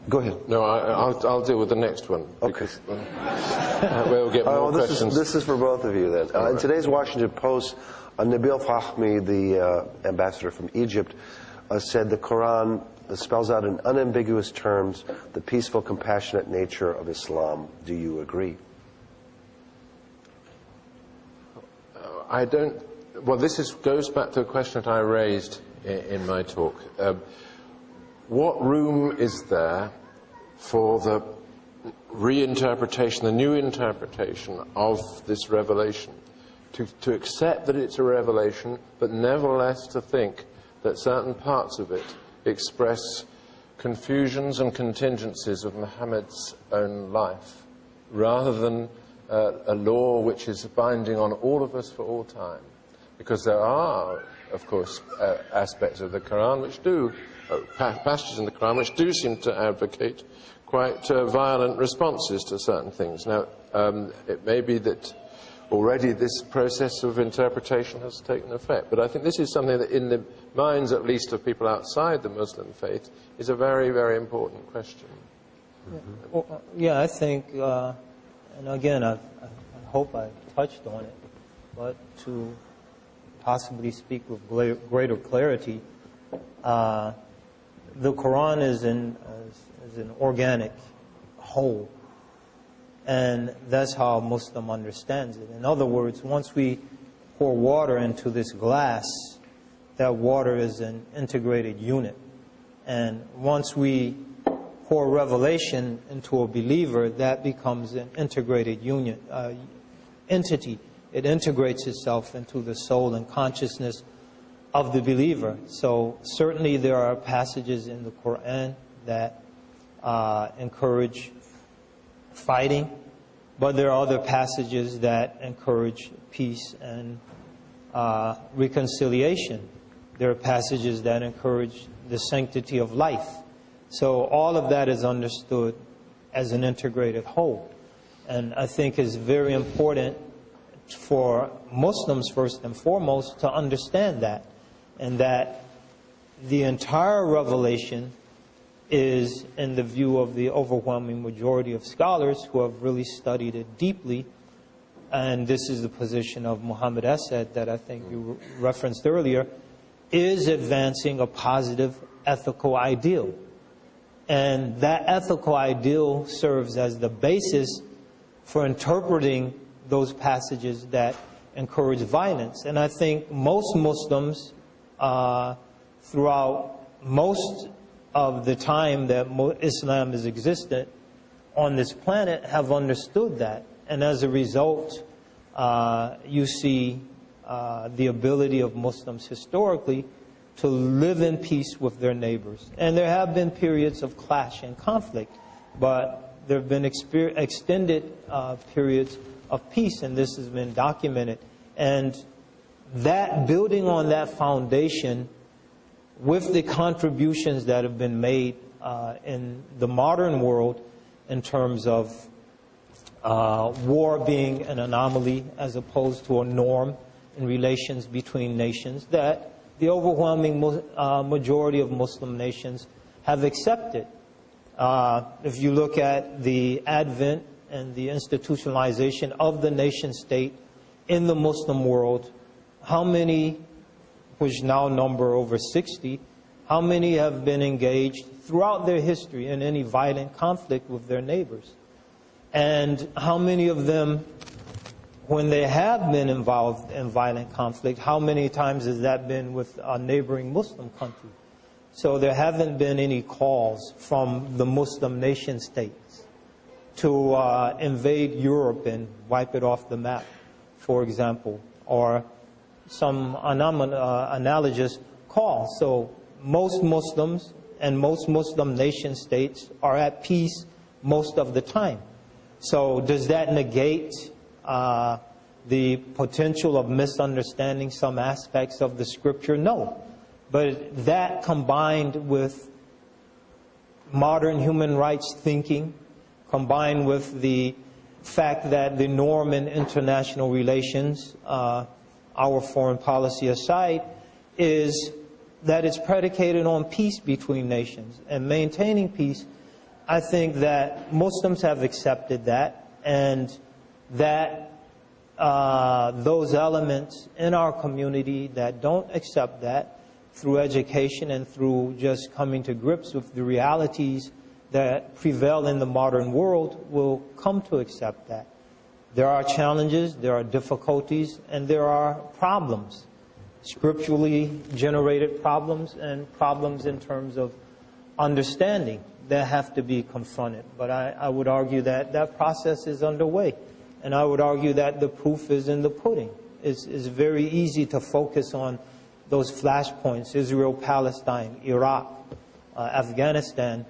Go ahead. No, I'll deal with the next one. Okay. We'll get more questions. This is for both of you then. In today's Washington Post, Nabil Fahmy, the ambassador from Egypt, said the Quran spells out in unambiguous terms the peaceful, compassionate nature of Islam. Do you agree? I don't. Well, this goes back to a question that I raised in my talk. What room is there for the reinterpretation, the new interpretation of this revelation? To accept that it's a revelation, but nevertheless to think that certain parts of it express confusions and contingencies of Muhammad's own life, rather than a law which is binding on all of us for all time. Because there are, of course, aspects of the Quran which do, passages in the Quran which do seem to advocate quite violent responses to certain things. Now, it may be that already this process of interpretation has taken effect. But I think this is something that, in the minds at least of people outside the Muslim faith, is a very, very important question. Well, yeah, I think, and again, I hope I touched on it, but to possibly speak with greater clarity, the Quran is an organic whole, and that's how a Muslim understands it. In other words, once we pour water into this glass, that water is an integrated unit. And once we pour revelation into a believer, that becomes an integrated entity. It integrates itself into the soul and consciousness of the believer. So certainly there are passages in the Quran that encourage fighting, but there are other passages that encourage peace and reconciliation. There are passages that encourage the sanctity of life. So all of that is understood as an integrated whole. And I think it's very important for Muslims, first and foremost, to understand that, and that the entire revelation is, in the view of the overwhelming majority of scholars who have really studied it deeply, and this is the position of Muhammad Asad that I think you referenced earlier, is advancing a positive ethical ideal. And that ethical ideal serves as the basis for interpreting those passages that encourage violence. And I think most Muslims, throughout most of the time that Islam has existed on this planet, have understood that. And as a result, you see the ability of Muslims historically to live in peace with their neighbors. And there have been periods of clash and conflict, but there have been extended periods of peace, and this has been documented. And that, building on that foundation, with the contributions that have been made in the modern world in terms of war being an anomaly as opposed to a norm in relations between nations, that the overwhelming majority of Muslim nations have accepted. If you look at the advent and the institutionalization of the nation state in the Muslim world, how many, which now number over 60, how many have been engaged throughout their history in any violent conflict with their neighbors? And how many of them, when they have been involved in violent conflict, how many times has that been with a neighboring Muslim country? So there haven't been any calls from the Muslim nation states to invade Europe and wipe it off the map, for example, or some analogous call. So most Muslims and most Muslim nation states are at peace most of the time. So does that negate the potential of misunderstanding some aspects of the scripture? No. But that, combined with modern human rights thinking, combined with the fact that the norm in international relations, our foreign policy aside, is that it's predicated on peace between nations and maintaining peace. I think that Muslims have accepted that, and that those elements in our community that don't accept that, through education and through just coming to grips with the realities that prevail in the modern world, will come to accept that. There are challenges, there are difficulties, and there are problems, scripturally generated problems and problems in terms of understanding that have to be confronted. But I would argue that that process is underway. And I would argue that the proof is in the pudding. It's very easy to focus on those flashpoints: Israel, Palestine, Iraq, Afghanistan.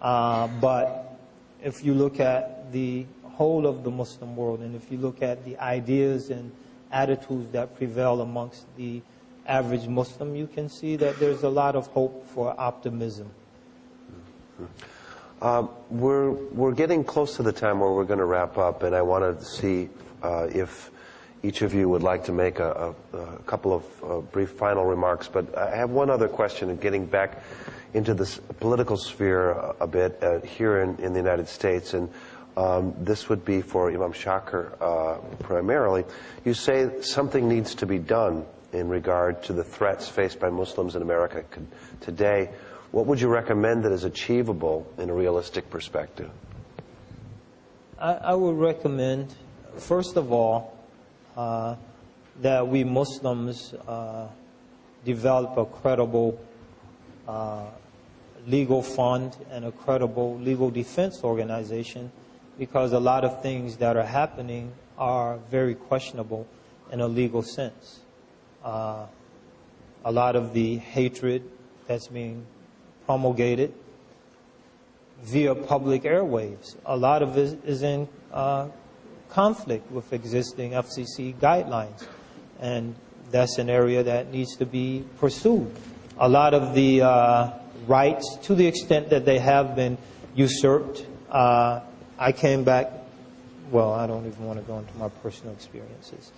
But if you look at the whole of the Muslim world, and if you look at the ideas and attitudes that prevail amongst the average Muslim, you can see that there's a lot of hope for optimism. We're getting close to the time where we're going to wrap up, and I wanted to see if each of you would like to make a couple of brief final remarks. But I have one other question, and getting back into this political sphere a bit here in the United States, and this would be for Imam Shakir primarily. You say something needs to be done in regard to the threats faced by Muslims in America today. What would you recommend that is achievable in a realistic perspective? I would recommend, first of all, that we Muslims develop a credible legal fund and a credible legal defense organization, because a lot of things that are happening are very questionable in a legal sense. A lot of the hatred that's being promulgated via public airwaves, a lot of it is in conflict with existing FCC guidelines, and that's an area that needs to be pursued. A lot of the rights, to the extent that they have been usurped, I came back, well, I don't even want to go into my personal experiences,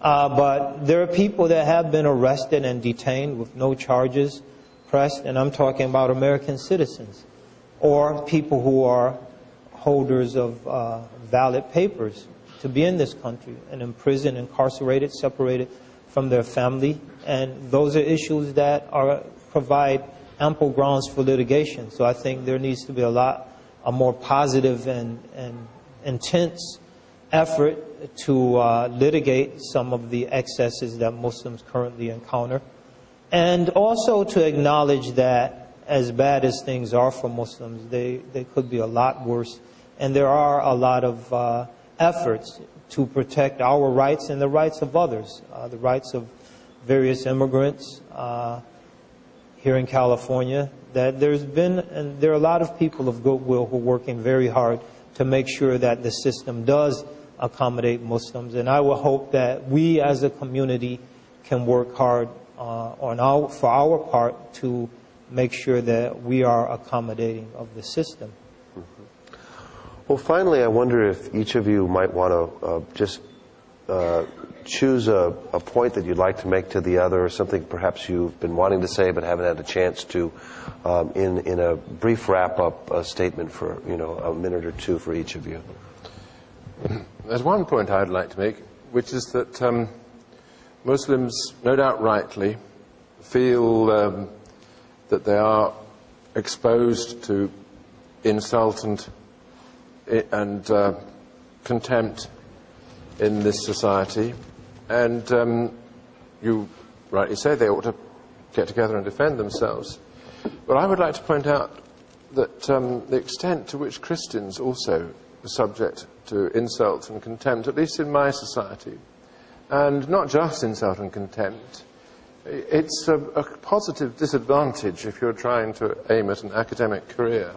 but there are people that have been arrested and detained with no charges pressed, and I'm talking about American citizens, or people who are holders of valid papers to be in this country and in prison, incarcerated, separated from their family. And those are issues that provide ample grounds for litigation. So I think there needs to be a more positive and intense effort to litigate some of the excesses that Muslims currently encounter. And also to acknowledge that as bad as things are for Muslims, they could be a lot worse. And there are a lot of efforts to protect our rights and the rights of others, the rights of various immigrants here in California. That there are a lot of people of goodwill who are working very hard to make sure that the system does accommodate Muslims. And I will hope that we as a community can work hard for our part to make sure that we are accommodating of the system. Well, finally, I wonder if each of you might want to just choose a point that you'd like to make to the other, or something perhaps you've been wanting to say but haven't had a chance to, in a brief wrap-up statement for a minute or two for each of you. There's one point I'd like to make, which is that Muslims, no doubt rightly, feel that they are exposed to insult and contempt in this society, and you rightly say they ought to get together and defend themselves. But I would like to point out that the extent to which Christians also are subject to insult and contempt, at least in my society, and not just insult and contempt, it's a positive disadvantage if you're trying to aim at an academic career,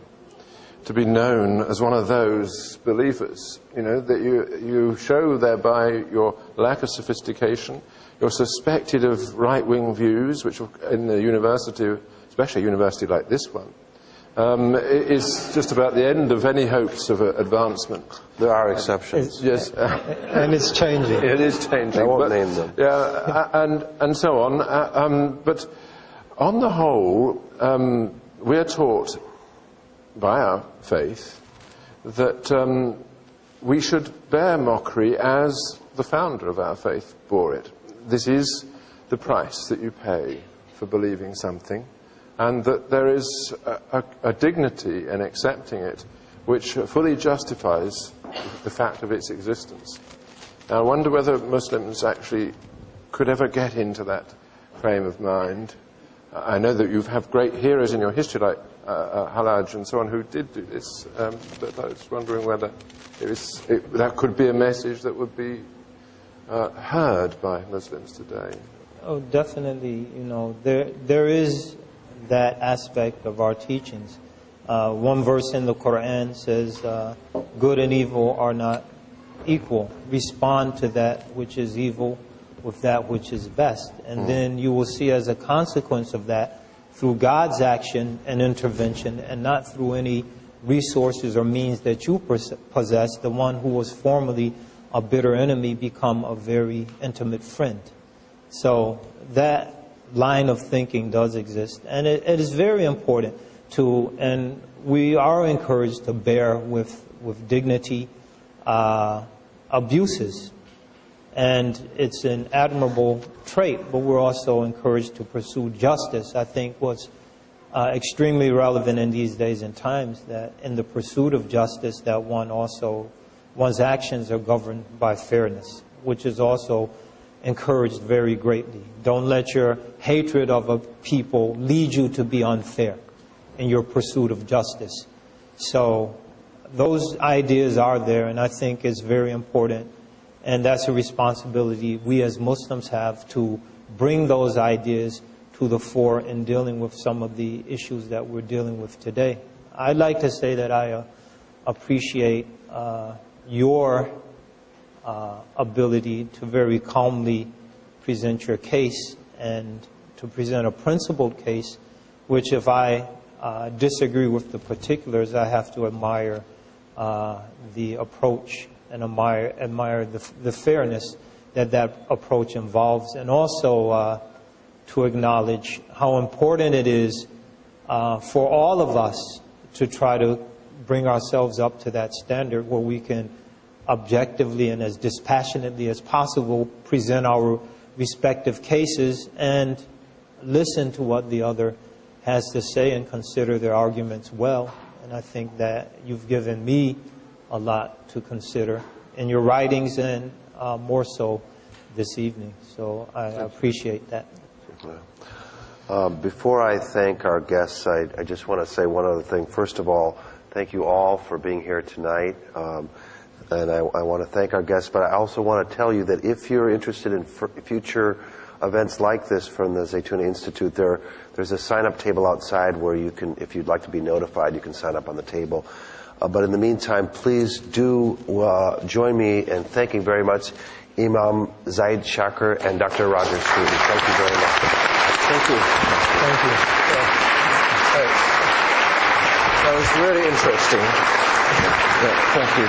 to be known as one of those believers, that you show thereby your lack of sophistication, you're suspected of right-wing views, which in the university, especially a university like this one, is just about the end of any hopes of advancement. There are exceptions. Yes. And it's changing. It is changing. I won't name them. Yeah, and so on. But on the whole, we're taught by our faith that we should bear mockery as the founder of our faith bore it. This is the price that you pay for believing something, and that there is a dignity in accepting it which fully justifies the fact of its existence. Now, I wonder whether Muslims actually could ever get into that frame of mind. I know that you have great heroes in your history like Halaj and so on who did do this, but I was wondering whether that could be a message that would be heard by Muslims today. Oh, definitely. There is that aspect of our teachings. One verse in the Quran says, good and evil are not equal. Respond to that which is evil with that which is best. And then you will see as a consequence of that, through God's action and intervention, and not through any resources or means that you possess, the one who was formerly a bitter enemy become a very intimate friend. So that line of thinking does exist, and it is very important to, and we are encouraged to bear with dignity abuses. And it's an admirable trait, but we're also encouraged to pursue justice. I think what's extremely relevant in these days and times, that in the pursuit of justice, that one's actions are governed by fairness, which is also encouraged very greatly. Don't let your hatred of a people lead you to be unfair in your pursuit of justice. So those ideas are there, and I think it's very important. And that's a responsibility we as Muslims have, to bring those ideas to the fore in dealing with some of the issues that we're dealing with today. I'd like to say that I appreciate your ability to very calmly present your case and to present a principled case, which if I disagree with the particulars, I have to admire the approach and admire the fairness that approach involves, and also to acknowledge how important it is for all of us to try to bring ourselves up to that standard where we can objectively and as dispassionately as possible present our respective cases and listen to what the other has to say and consider their arguments well. And I think that you've given me a lot to consider in your writings, and more so this evening. So I appreciate that. Before I thank our guests, I just want to say one other thing. First of all, thank you all for being here tonight. And I want to thank our guests, but I also want to tell you that if you're interested in future events like this from the Zaytuna Institute, there's a sign-up table outside where you can, if you'd like to be notified, you can sign up on the table. But in the meantime, please do join me in thanking very much Imam Zaid, Shakir, and Dr. Roger Scruton. Thank you very much. Thank you. Thank you. That was really interesting. Thank you.